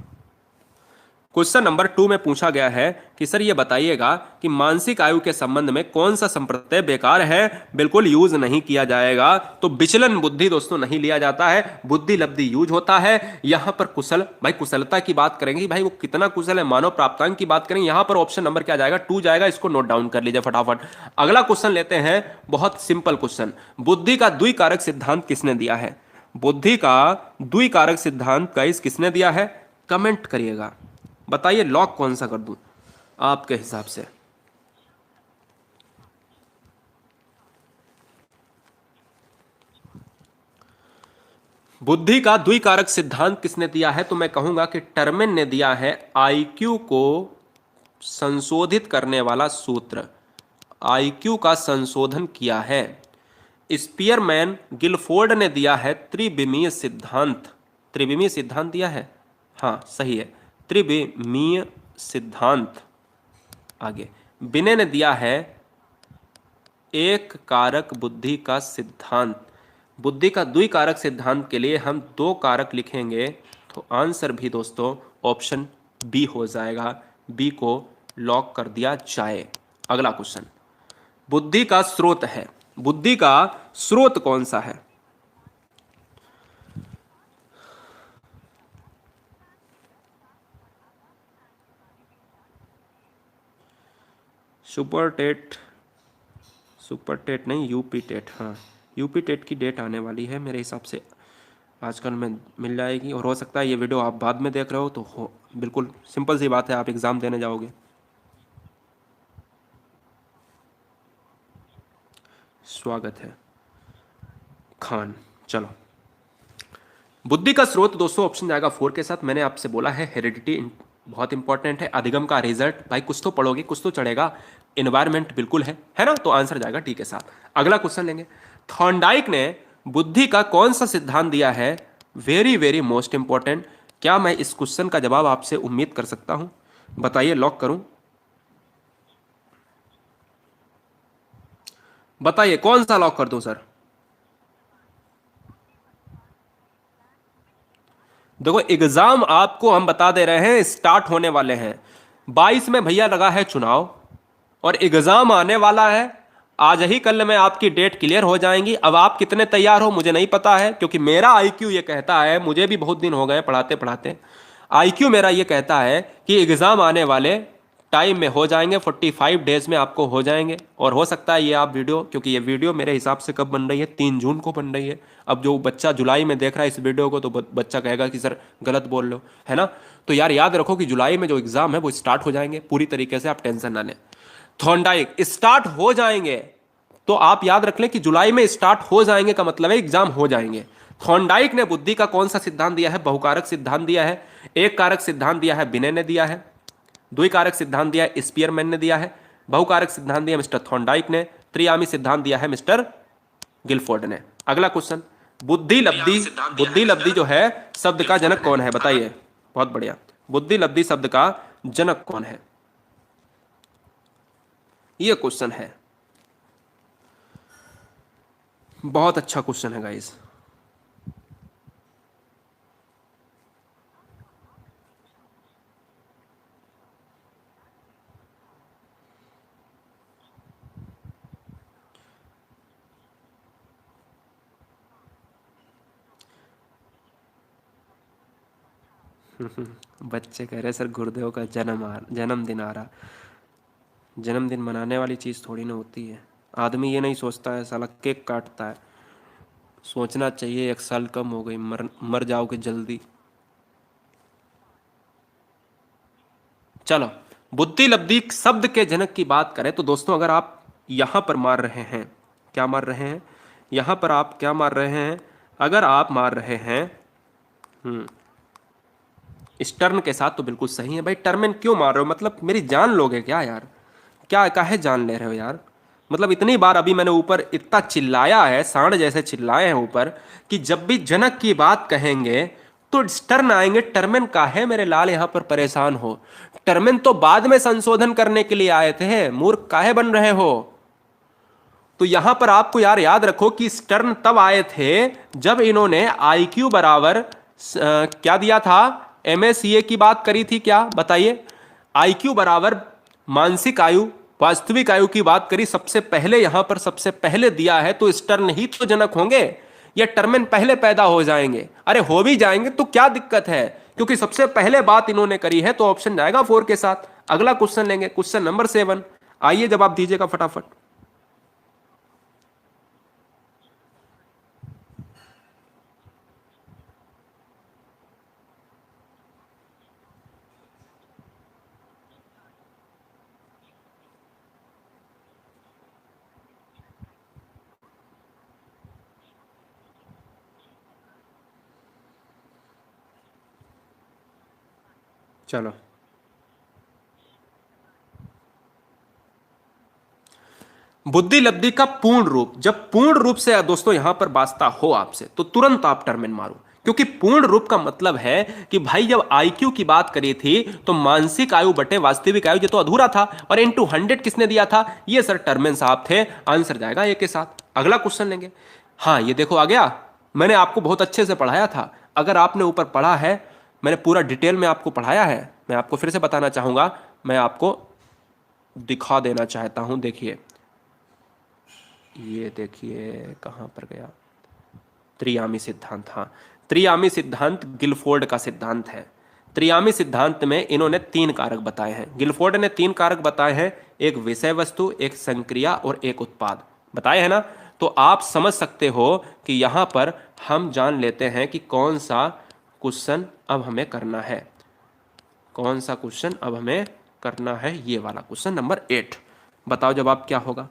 क्वेश्चन नंबर 2 में पूछा गया है कि सर ये बताइएगा कि मानसिक आयु के संबंध में कौन सा संप्रत्यय बेकार है, बिल्कुल यूज नहीं किया जाएगा। तो विचलन बुद्धि दोस्तों नहीं लिया जाता है, बुद्धि लब्धि यूज होता है। यहां पर कुशल, भाई कुशलता की बात करेंगे भाई वो कितना कुशल है, मानव प्राप्तांक की बात करेंगे, यहां पर ऑप्शन नंबर क्या जाएगा? 2 जाएगा। इसको नोट डाउन कर लीजिए फटाफट। अगला क्वेश्चन लेते हैं, बहुत सिंपल क्वेश्चन। बुद्धि का द्विकारक सिद्धांत किसने दिया है? बुद्धि का द्विकारक सिद्धांत गाइस किसने दिया है? कमेंट करिएगा, बताइए लॉक कौन सा कर दूं आपके हिसाब से? बुद्धि का द्विकारक सिद्धांत किसने दिया है? तो मैं कहूंगा कि टर्मेन ने दिया है। आईक्यू को संशोधित करने वाला सूत्र, आईक्यू का संशोधन किया है। स्पीयरमैन गिलफोर्ड ने दिया है त्रिविमीय सिद्धांत। त्रिविमीय सिद्धांत दिया है, हाँ सही है, त्रिविमीय सिद्धांत। आगे विनय ने दिया है एक कारक बुद्धि का सिद्धांत। बुद्धि का द्विकारक सिद्धांत के लिए हम 2 कारक लिखेंगे, तो आंसर भी दोस्तों ऑप्शन बी हो जाएगा। बी को लॉक कर दिया जाए। अगला क्वेश्चन, बुद्धि का स्रोत है, बुद्धि का स्रोत कौन सा है? सुपर टेट, सुपर टेट नहीं, यूपी टेट। हाँ, यूपी टेट की डेट आने वाली है मेरे हिसाब से, आजकल में मिल जाएगी। और हो सकता है ये वीडियो आप बाद में देख रहे हो तो हो, बिल्कुल सिंपल सी बात है, आप एग्ज़ाम देने जाओगे। स्वागत है खान। चलो, बुद्धि का स्रोत दोस्तों ऑप्शन जाएगा 4 के साथ। मैंने आपसे बोला है हेरिडिटी बहुत इंपॉर्टेंट है, अधिगम का रिजल्ट भाई कुछ तो पढ़ोगे, कुछ तो चढ़ेगा, इन्वायरमेंट बिल्कुल है ना? तो आंसर जाएगा टी के साथ। अगला क्वेश्चन लेंगे, थॉर्नडाइक ने बुद्धि का कौन सा सिद्धांत दिया है? Very very most important. क्या मैं इस क्वेश्चन का जवाब आपसे उम्मीद कर सकता हूं? बताइए, लॉक करूं? बताइए कौन सा लॉक कर दूं सर? देखो एग्जाम आपको हम बता दे रहे हैं स्टार्ट होने वाले हैं। 22 में भैया लगा है चुनाव और एग्जाम आने वाला है। आज ही कल में आपकी डेट क्लियर हो जाएंगी। अब आप कितने तैयार हो मुझे नहीं पता है, क्योंकि मेरा आईक्यू ये कहता है, मुझे भी बहुत दिन हो गए पढ़ाते पढ़ाते, आईक्यू मेरा ये कहता है कि एग्जाम आने वाले टाइम में हो जाएंगे, 45 डेज में आपको हो जाएंगे। और हो सकता है ये आप वीडियो, क्योंकि ये वीडियो मेरे हिसाब से कब बन रही है? 3 जून को बन रही है। अब जो बच्चा जुलाई में देख रहा है इस वीडियो को तो बच्चा कहेगा कि सर गलत बोल लो, है ना? तो यार याद रखो कि जुलाई में जो एग्जाम है वो स्टार्ट हो जाएंगे पूरी तरीके से, आप टेंशन ना लें। थॉर्नडाइक स्टार्ट हो जाएंगे, तो आप याद रख लें कि जुलाई में स्टार्ट हो जाएंगे का मतलब है एग्जाम हो जाएंगे। थॉर्नडाइक ने बुद्धि का कौन सा सिद्धांत दिया है? बहुकारक सिद्धांत दिया है। एक कारक सिद्धांत दिया है विनय ने दिया है। द्विकारक सिद्धांत दिया है स्पीयरमैन ने दिया है। बहुकारक सिद्धांत दिया मिस्टर थॉर्नडाइक ने। त्रियामी सिद्धांत दिया है मिस्टर गिलफोर्ड ने। अगला क्वेश्चन, बुद्धि लब्धि, बुद्धि लब्धि जो है शब्द का जनक कौन है? बताइए। बहुत बढ़िया, बुद्धि लब्धि शब्द का जनक कौन है? यह क्वेश्चन है, बहुत अच्छा क्वेश्चन है गाइस। बच्चे कह रहे सर गुरुदेव का जन्मदिन आ रहा। जन्मदिन मनाने वाली चीज थोड़ी ना होती है। आदमी ये नहीं सोचता है, साला केक काटता है। सोचना चाहिए 1 साल कम हो गई, मर मर जाओगे जल्दी। चलो, बुद्धि लब्धि शब्द के जनक की बात करें तो दोस्तों, अगर आप यहां पर मार रहे हैं, क्या मार रहे हैं, यहां पर आप क्या मार रहे हैं, अगर आप मार रहे हैं इस टर्न के साथ, तो बिल्कुल सही है भाई। टर्मेन क्यों मार रहे हो, मतलब मेरी जान लोगे क्या यार, क्या काहे जान ले रहे हो यार। मतलब इतनी बार अभी मैंने ऊपर इतना चिल्लाया है, सांड जैसे चिल्लाए हैं ऊपर, कि जब भी जनक की बात कहेंगे तो टर्न आएंगे। टर्मेन काहे मेरे लाल यहां पर परेशान हो, टर्मेन तो बाद में संशोधन करने के लिए आए थे, मूर्ख काहे बन रहे हो। तो यहां पर आपको यार याद रखो कि स्टर्न तब आए थे जब इन्होंने आईक्यू बराबर क्या दिया था, एमएसीए की बात करी थी, क्या बताइए, आईक्यू बराबर मानसिक आयु वास्तविक आयु की बात करी सबसे पहले, यहां पर सबसे पहले दिया है, तो स्टर्न ही तो जनक होंगे, या टर्मेन पहले पैदा हो जाएंगे। अरे हो भी जाएंगे तो क्या दिक्कत है, क्योंकि सबसे पहले बात इन्होंने करी है, तो ऑप्शन जाएगा 4 के साथ। अगला क्वेश्चन लेंगे, क्वेश्चन नंबर 7। आइए जवाब दीजिएगा फटाफट। चलो, बुद्धि लब्धि का पूर्ण रूप, जब पूर्ण रूप से दोस्तों यहां पर वास्ता हो आपसे, तो तुरंत आप टर्मिन मारो, क्योंकि पूर्ण रूप का मतलब है कि भाई जब आईक्यू की बात करी थी तो मानसिक आयु बटे वास्तविक आयु, ये तो अधूरा था, और इनटू 100 किसने दिया था, ये सर टर्मिन साहब थे। आंसर जाएगा ए के साथ। अगला क्वेश्चन लेंगे। हाँ ये देखो आ गया, मैंने आपको बहुत अच्छे से पढ़ाया था, अगर आपने ऊपर पढ़ा है, मैंने पूरा डिटेल में आपको पढ़ाया है, मैं आपको फिर से बताना चाहूंगा, मैं आपको दिखा देना चाहता हूं, देखिए, ये देखिए कहां पर गया, त्रियामी सिद्धांत, हाँ, त्रियामी सिद्धांत गिलफोर्ड का सिद्धांत है। त्रियामी सिद्धांत में इन्होंने 3 कारक बताए हैं, गिलफोर्ड ने 3 कारक बताए हैं, एक विषय वस्तु, एक संक्रिया और एक उत्पाद बताए हैं ना। तो आप समझ सकते हो कि यहां पर हम जान लेते हैं कि कौन सा क्वेश्चन अब हमें करना है, कौन सा क्वेश्चन अब हमें करना है, ये वाला क्वेश्चन नंबर 8। बताओ जवाब क्या होगा।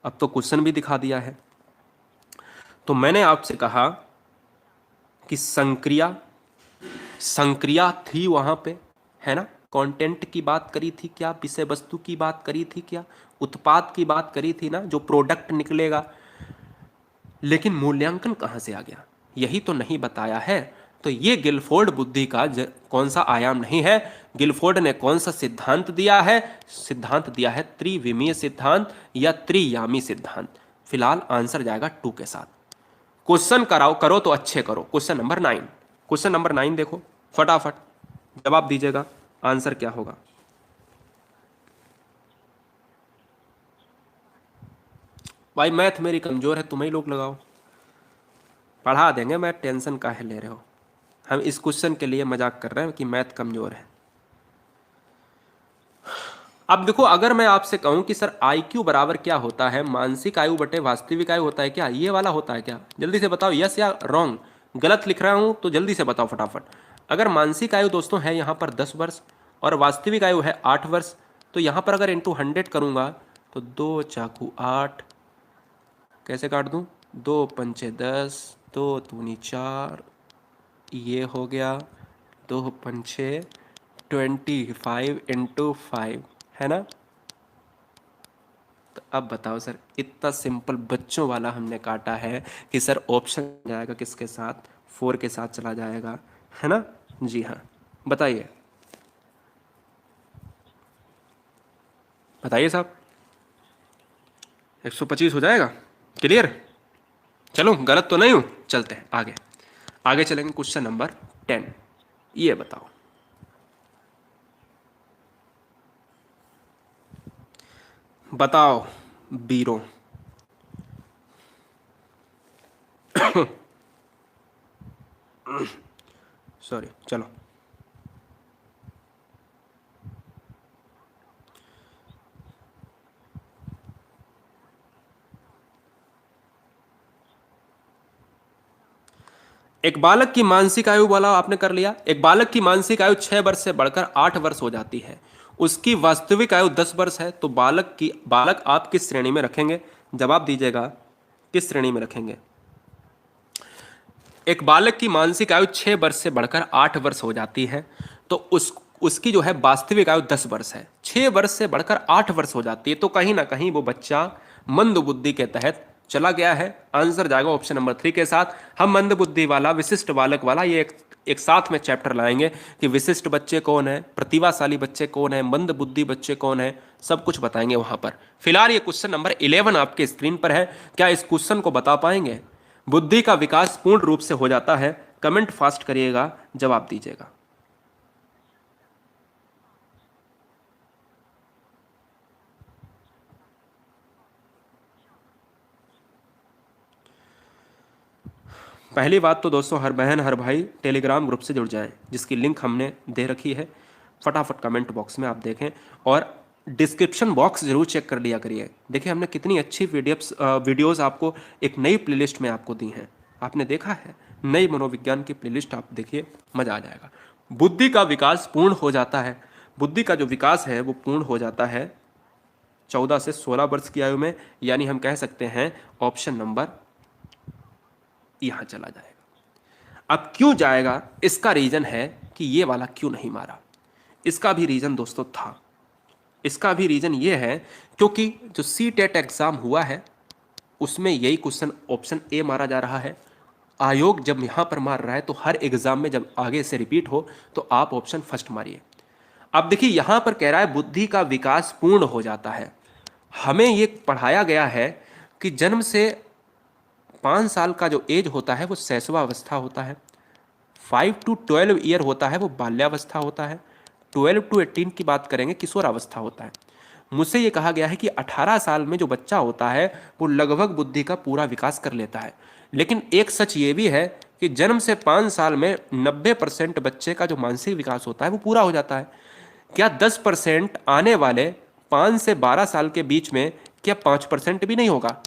अब तो क्वेश्चन भी दिखा दिया है। तो मैंने आपसे कहा कि संक्रिया, संक्रिया थी वहां पे, है ना, कंटेंट की बात करी थी क्या, विषय वस्तु की बात करी थी क्या, उत्पाद की बात करी थी ना, जो प्रोडक्ट निकलेगा, लेकिन मूल्यांकन कहां से आ गया, यही तो नहीं बताया है। तो ये गिलफोर्ड बुद्धि का कौन सा आयाम नहीं है, गिलफोर्ड ने कौन सा सिद्धांत दिया है, सिद्धांत दिया है त्रिविमीय सिद्धांत या त्रियामी सिद्धांत। फिलहाल आंसर जाएगा 2 के साथ। क्वेश्चन कराओ, करो तो अच्छे करो। क्वेश्चन नंबर 9, क्वेश्चन नंबर 9 देखो फटाफट, जवाब दीजिएगा, आंसर क्या होगा। भाई मैथ मेरी कमजोर है, तुम्हें लोग लगाओ, पढ़ा देंगे, मैं टेंशन काहे ले रहे हो, हम इस क्वेश्चन के लिए मजाक कर रहे हैं कि मैथ कमजोर है। अब देखो, अगर मैं आपसे कहूं कि सर आईक्यू बराबर क्या होता है, मानसिक आयु बटे वास्तविक आयु होता है क्या, ये वाला होता है क्या, जल्दी से बताओ, यस या रॉन्ग। गलत लिख रहा हूं तो जल्दी से बताओ फटाफट। अगर मानसिक आयु दोस्तों है यहाँ पर 10 वर्ष और वास्तविक आयु है 8 वर्ष, तो यहाँ पर अगर इंटू 100 करूंगा तो 2 चाकू 8, कैसे काट दूं, 2 पंचे 10, 2 दूनी 4, ये हो गया, 2 पंचे 25 इंटू 5, है ना। तो अब बताओ सर, इतना सिंपल बच्चों वाला हमने काटा है कि सर ऑप्शन जाएगा किसके साथ, 4 के साथ चला जाएगा, है ना। जी हाँ, बताइए, बताइए साहब, 125 हो जाएगा, क्लियर। चलो गलत तो नहीं हूं, चलते हैं आगे, आगे चलेंगे। क्वेश्चन नंबर 10, ये बताओ, बताओ बीरो, सॉरी, चलो, एक बालक की मानसिक आयु वाला आपने कर लिया। एक बालक की मानसिक आयु 6 वर्ष से बढ़कर 8 वर्ष हो जाती है, उसकी वास्तविक आयु 10 वर्ष है, तो बालक आप किस श्रेणी में रखेंगे? जवाब दीजिएगा, किस श्रेणी में रखेंगे? एक बालक की मानसिक आयु 6 वर्ष से बढ़कर 8 वर्ष हो जाती है, तो उसकी जो है वास्तविक आयु 10 वर्ष है। 6 वर्ष से बढ़कर 8 वर्ष हो जाती है, तो कहीं ना कहीं वो बच्चा मंद बुद्धि के तहत चला गया है। आंसर जाएगा ऑप्शन नंबर 3 के साथ। हम मंद बुद्धि वाला, विशिष्ट बालक वाला, ये एक साथ में चैप्टर लाएंगे कि विशिष्ट बच्चे कौन है, प्रतिभाशाली बच्चे कौन है, मंद बुद्धि बच्चे कौन है, सब कुछ बताएंगे वहां पर। फिलहाल ये क्वेश्चन नंबर 11 आपके स्क्रीन पर है। क्या इस क्वेश्चन को बता पाएंगे? बुद्धि का विकास पूर्ण रूप से हो जाता है, कमेंट फास्ट करिएगा, जवाब दीजिएगा। पहली बात तो दोस्तों, हर बहन हर भाई टेलीग्राम ग्रुप से जुड़ जाएं, जिसकी लिंक हमने दे रखी है। फटाफट कमेंट बॉक्स में आप देखें और डिस्क्रिप्शन बॉक्स जरूर चेक कर लिया करिए। देखिए हमने कितनी अच्छी वीडियोस आपको एक नई प्लेलिस्ट में आपको दी हैं। आपने देखा है नई मनोविज्ञान की प्लेलिस्ट, आप देखिए मजा आ जाएगा। बुद्धि का विकास पूर्ण हो जाता है, बुद्धि का जो विकास है वो पूर्ण हो जाता है 14 से 16 वर्ष की आयु में, यानी हम कह सकते हैं ऑप्शन नंबर यहां चला जाएगा। अब क्यों जाएगा, इसका रीजन है कि ये वाला क्यों नहीं मारा। इसका भी रीजन दोस्तों था, इसका भी रीजन ये है क्योंकि जो सी टेट एग्जाम हुआ है उसमें यही क्वेश्चन ऑप्शन ए मारा जा रहा है। आयोग जब यहां पर मार रहा है तो हर एग्जाम में जब आगे से रिपीट हो तो आप ऑप्शन फर्स्ट मारिए। अब देखिए यहां पर कह रहा है बुद्धि का विकास पूर्ण हो जाता है। हमें ये पढ़ाया गया है कि जन्म से 5 साल का जो एज होता है वो शैशवावस्था होता है, 5 to 12 ईयर होता है वो बाल्यावस्था होता है, 12 to 18 की बात करेंगे किशोरावस्था होता है। मुझसे ये कहा गया है कि 18 साल में जो बच्चा होता है वो लगभग बुद्धि का पूरा विकास कर लेता है। लेकिन एक सच ये भी है कि जन्म से 5 साल में 90% बच्चे का जो मानसिक विकास होता है वो पूरा हो जाता है। क्या 10% आने वाले 5 से 12 साल के बीच में क्या 5% भी नहीं होगा?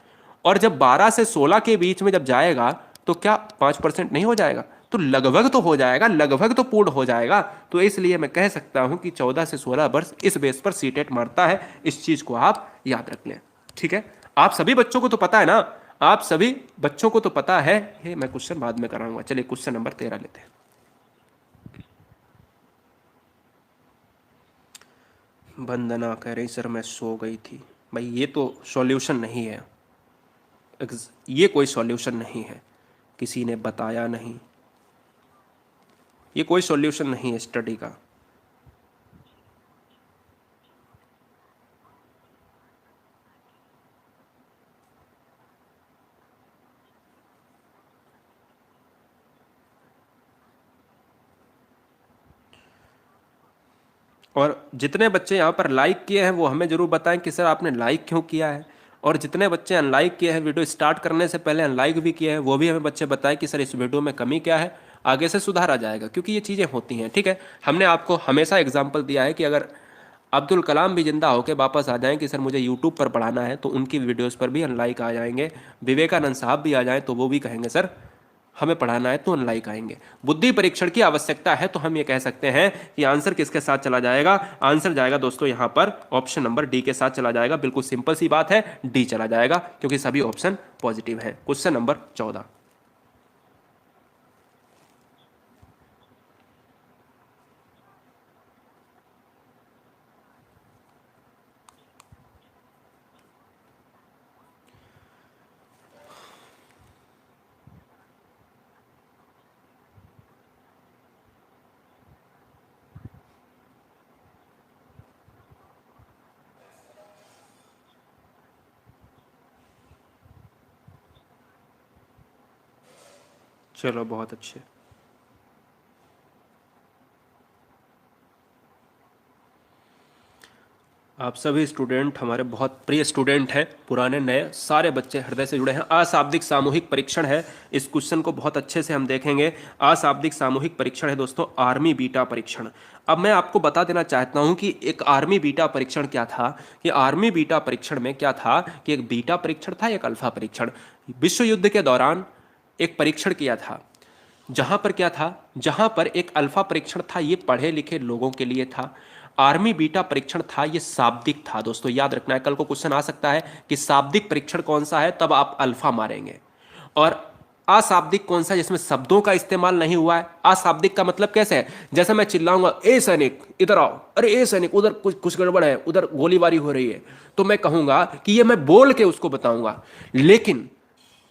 और जब 12 से 16 के बीच में जब जाएगा तो क्या 5% नहीं हो जाएगा? तो लगभग तो हो जाएगा, लगभग तो पूर्ण हो जाएगा। तो इसलिए मैं कह सकता हूं कि 14 से 16 वर्ष इस बेस पर सीटेट मारता है। इस चीज को आप याद रख लें, ठीक है? आप सभी बच्चों को तो पता है ना, आप सभी बच्चों को तो पता है। ये मैं क्वेश्चन बाद में कराऊंगा। चलिए क्वेश्चन नंबर 13 लेते हैं। वंदना कह रही सर मैं सो गई थी। भाई ये तो सॉल्यूशन नहीं है, ये कोई सॉल्यूशन नहीं है, किसी ने बताया नहीं, ये कोई सॉल्यूशन नहीं है स्टडी का। और जितने बच्चे यहाँ पर लाइक किए हैं वो हमें जरूर बताएं कि सर आपने लाइक क्यों किया है। और जितने बच्चे अनलाइक किए हैं, वीडियो स्टार्ट करने से पहले अनलाइक भी किए हैं, वो भी हमें बच्चे बताएं कि सर इस वीडियो में कमी क्या है, आगे से सुधारा जाएगा। क्योंकि ये चीज़ें होती हैं, ठीक है? हमने आपको हमेशा एग्जाम्पल दिया है कि अगर अब्दुल कलाम भी जिंदा होकर वापस आ जाएं कि सर मुझे यूट्यूब पर पढ़ाना है, तो उनकी वीडियोस पर भी अनलाइक आ जाएंगे। विवेकानंद साहब भी आ जाएं तो वो भी कहेंगे सर हमें पढ़ाना है, तो अनलाइक आएंगे। बुद्धि परीक्षण की आवश्यकता है, तो हम ये कह सकते हैं कि आंसर किसके साथ चला जाएगा? आंसर जाएगा दोस्तों यहां पर ऑप्शन नंबर डी के साथ चला जाएगा। बिल्कुल सिंपल सी बात है, डी चला जाएगा क्योंकि सभी ऑप्शन पॉजिटिव है। Question number 14। चलो बहुत अच्छे। आप सभी स्टूडेंट हमारे बहुत प्रिय स्टूडेंट हैं, पुराने नए सारे बच्चे हृदय से जुड़े हैं। अशाब्दिक सामूहिक परीक्षण है, इस क्वेश्चन को बहुत अच्छे से हम देखेंगे। अशाब्दिक सामूहिक परीक्षण है दोस्तों, आर्मी बीटा परीक्षण। अब मैं आपको बता देना चाहता हूं कि एक आर्मी बीटा परीक्षण क्या था। कि आर्मी बीटा परीक्षण में क्या था कि एक बीटा परीक्षण था, एक अल्फा परीक्षण। विश्व युद्ध के दौरान एक परीक्षण किया था। जहां पर क्या था, जहां पर एक अल्फा परीक्षण था ये पढ़े लिखे लोगों के लिए था, आर्मी बीटा परीक्षण था ये शाब्दिक था। दोस्तों याद रखना है, कल को क्वेश्चन आ सकता है कि शाब्दिक परीक्षण कौन सा है, तब आप अल्फा मारेंगे। और अशाब्दिक कौन सा, जिसमें शब्दों का इस्तेमाल नहीं हुआ है। अशाब्दिक का मतलब कैसे है, जैसे मैं चिल्लाऊंगा ए सैनिक इधर आओ, अरे ए सैनिक उधर कुछ कुछ गड़बड़ है, उधर गोलीबारी हो रही है, तो मैं कहूंगा कि ये मैं बोल के उसको बताऊंगा। लेकिन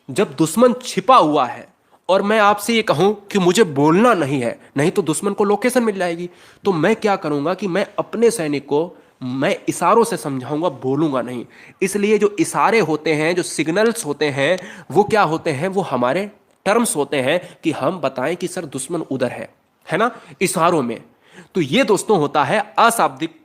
जब दुश्मन छिपा हुआ है और मैं आपसे ये कहूं कि मुझे बोलना नहीं है, नहीं तो दुश्मन को लोकेशन मिल जाएगी, तो मैं क्या करूंगा कि मैं अपने सैनिक को मैं इशारों से समझाऊंगा, बोलूंगा नहीं। इसलिए जो इशारे होते हैं, जो सिग्नल्स होते हैं, वो क्या होते हैं, वो हमारे टर्म्स होते हैं कि हम बताएं कि सर दुश्मन उधर है ना, इशारों में। तो ये दोस्तों होता है अशाब्दिक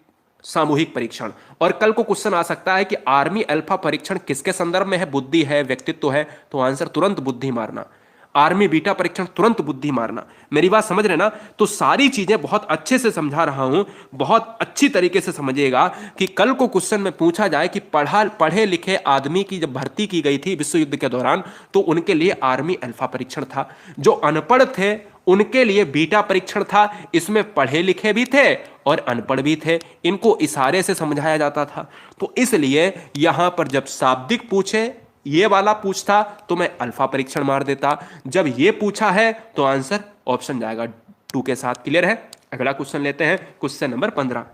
सामूहिक परीक्षण। और कल को क्वेश्चन आ सकता है कि आर्मी अल्फा परीक्षण किसके संदर्भ में है, बुद्धि है, व्यक्तित्व है, तो आंसर तुरंत बुद्धि मारना। आर्मी बीटा परीक्षण तुरंत बुद्धि मारना। मेरी बात समझ रहे ना, तो सारी चीजें बहुत अच्छे से समझा रहा हूं, बहुत अच्छी तरीके से समझिएगा कि कल को क्वेश्चन में पूछा जाए कि पढ़े लिखे आदमी की जब भर्ती की गई थी विश्व युद्ध के दौरान, तो उनके लिए आर्मी अल्फा परीक्षण था। जो अनपढ़ थे उनके लिए बीटा परीक्षण था। इसमें पढ़े लिखे भी थे और अनपढ़ भी थे, इनको इशारे से समझाया जाता था। तो इसलिए यहां पर जब शाब्दिक पूछे, ये वाला पूछता तो मैं अल्फा परीक्षण मार देता, जब ये पूछा है तो आंसर ऑप्शन जाएगा 2 के साथ। क्लियर है? अगला क्वेश्चन लेते हैं, क्वेश्चन नंबर 15।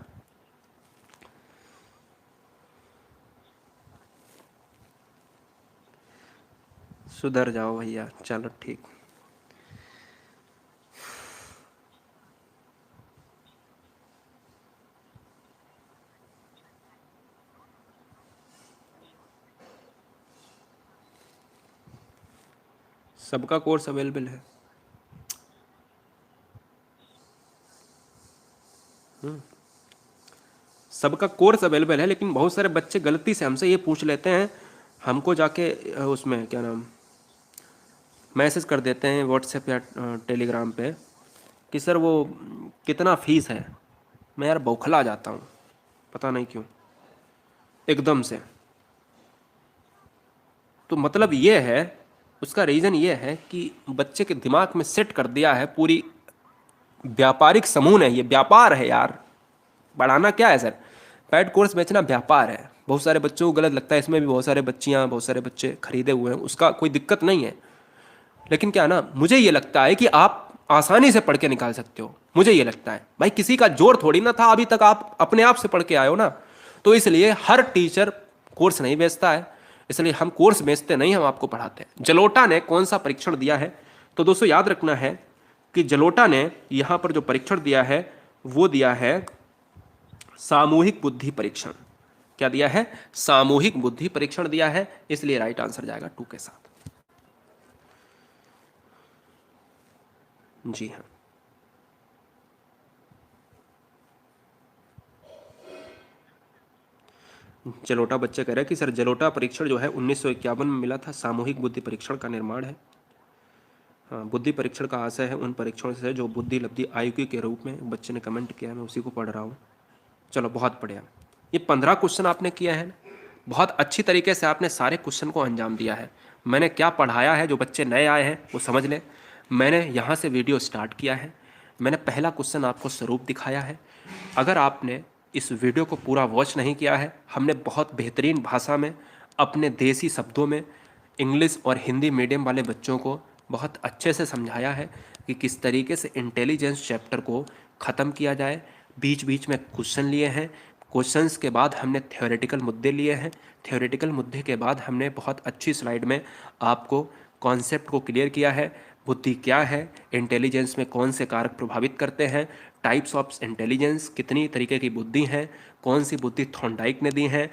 सुधर जाओ भैया, चलो ठीक। सबका कोर्स अवेलेबल है। सबका कोर्स अवेलेबल है, लेकिन बहुत सारे बच्चे गलती से हमसे ये पूछ लेते हैं, हमको जाके उसमें क्या नाम मैसेज कर देते हैं व्हाट्सएप या टेलीग्राम पे कि सर वो कितना फीस है। मैं यार बौखला जाता हूँ, पता नहीं क्यों एकदम से। तो मतलब ये है, उसका रीज़न ये है कि बच्चे के दिमाग में सेट कर दिया है पूरी व्यापारिक समूह ने, ये व्यापार है यार। बढ़ाना क्या है सर, पैड कोर्स बेचना व्यापार है। बहुत सारे बच्चों को गलत लगता है, इसमें भी बहुत सारे बच्चियां, बहुत सारे बच्चे खरीदे हुए हैं, उसका कोई दिक्कत नहीं है। लेकिन क्या ना, मुझे ये लगता है कि आप आसानी से पढ़ के निकाल सकते हो। मुझे ये लगता है भाई, किसी का जोर थोड़ी ना था, अभी तक आप अपने आप से पढ़ के आए हो ना। तो इसलिए हर टीचर कोर्स नहीं बेचता है, इसलिए हम कोर्स बेचते नहीं, हम आपको पढ़ाते हैं। जलोटा ने कौन सा परीक्षण दिया है, तो दोस्तों याद रखना है कि जलोटा ने यहां पर जो परीक्षण दिया है वो दिया है सामूहिक बुद्धि परीक्षण। क्या दिया है? सामूहिक बुद्धि परीक्षण दिया है, इसलिए राइट आंसर जाएगा 2 के साथ। जी हाँ, जलोटा बच्चे कह रहे हैं कि सर जलोटा परीक्षण जो है 1951 में मिला था, सामूहिक बुद्धि परीक्षण का निर्माण है। हाँ, बुद्धि परीक्षण का आशय है उन परीक्षणों से जो बुद्धि लब्धि आयु के रूप में, बच्चे ने कमेंट किया है, मैं उसी को पढ़ रहा हूँ। चलो बहुत बढ़िया। ये 15 क्वेश्चन आपने किया है, बहुत अच्छी तरीके से आपने सारे क्वेश्चन को अंजाम दिया है। मैंने क्या पढ़ाया है, जो बच्चे नए आए हैं वो समझ लें। मैंने यहाँ से वीडियो स्टार्ट किया है, मैंने पहला क्वेश्चन आपको स्वरूप दिखाया है। अगर आपने इस वीडियो को पूरा वॉच नहीं किया है, हमने बहुत बेहतरीन भाषा में अपने देसी शब्दों में इंग्लिश और हिंदी मीडियम वाले बच्चों को बहुत अच्छे से समझाया है कि किस तरीके से इंटेलिजेंस चैप्टर को ख़त्म किया जाए। बीच बीच में क्वेश्चन लिए हैं, क्वेश्चंस के बाद हमने थ्योरेटिकल मुद्दे लिए हैं, थ्योरेटिकल मुद्दे के बाद हमने बहुत अच्छी स्लाइड में आपको कॉन्सेप्ट को क्लियर किया है। बुद्धि क्या है, इंटेलिजेंस में कौन से कारक प्रभावित करते हैं, टाइप्स ऑफ इंटेलिजेंस, कितनी तरीके की बुद्धि हैं, कौन सी बुद्धि थॉर्नडाइक ने दी है,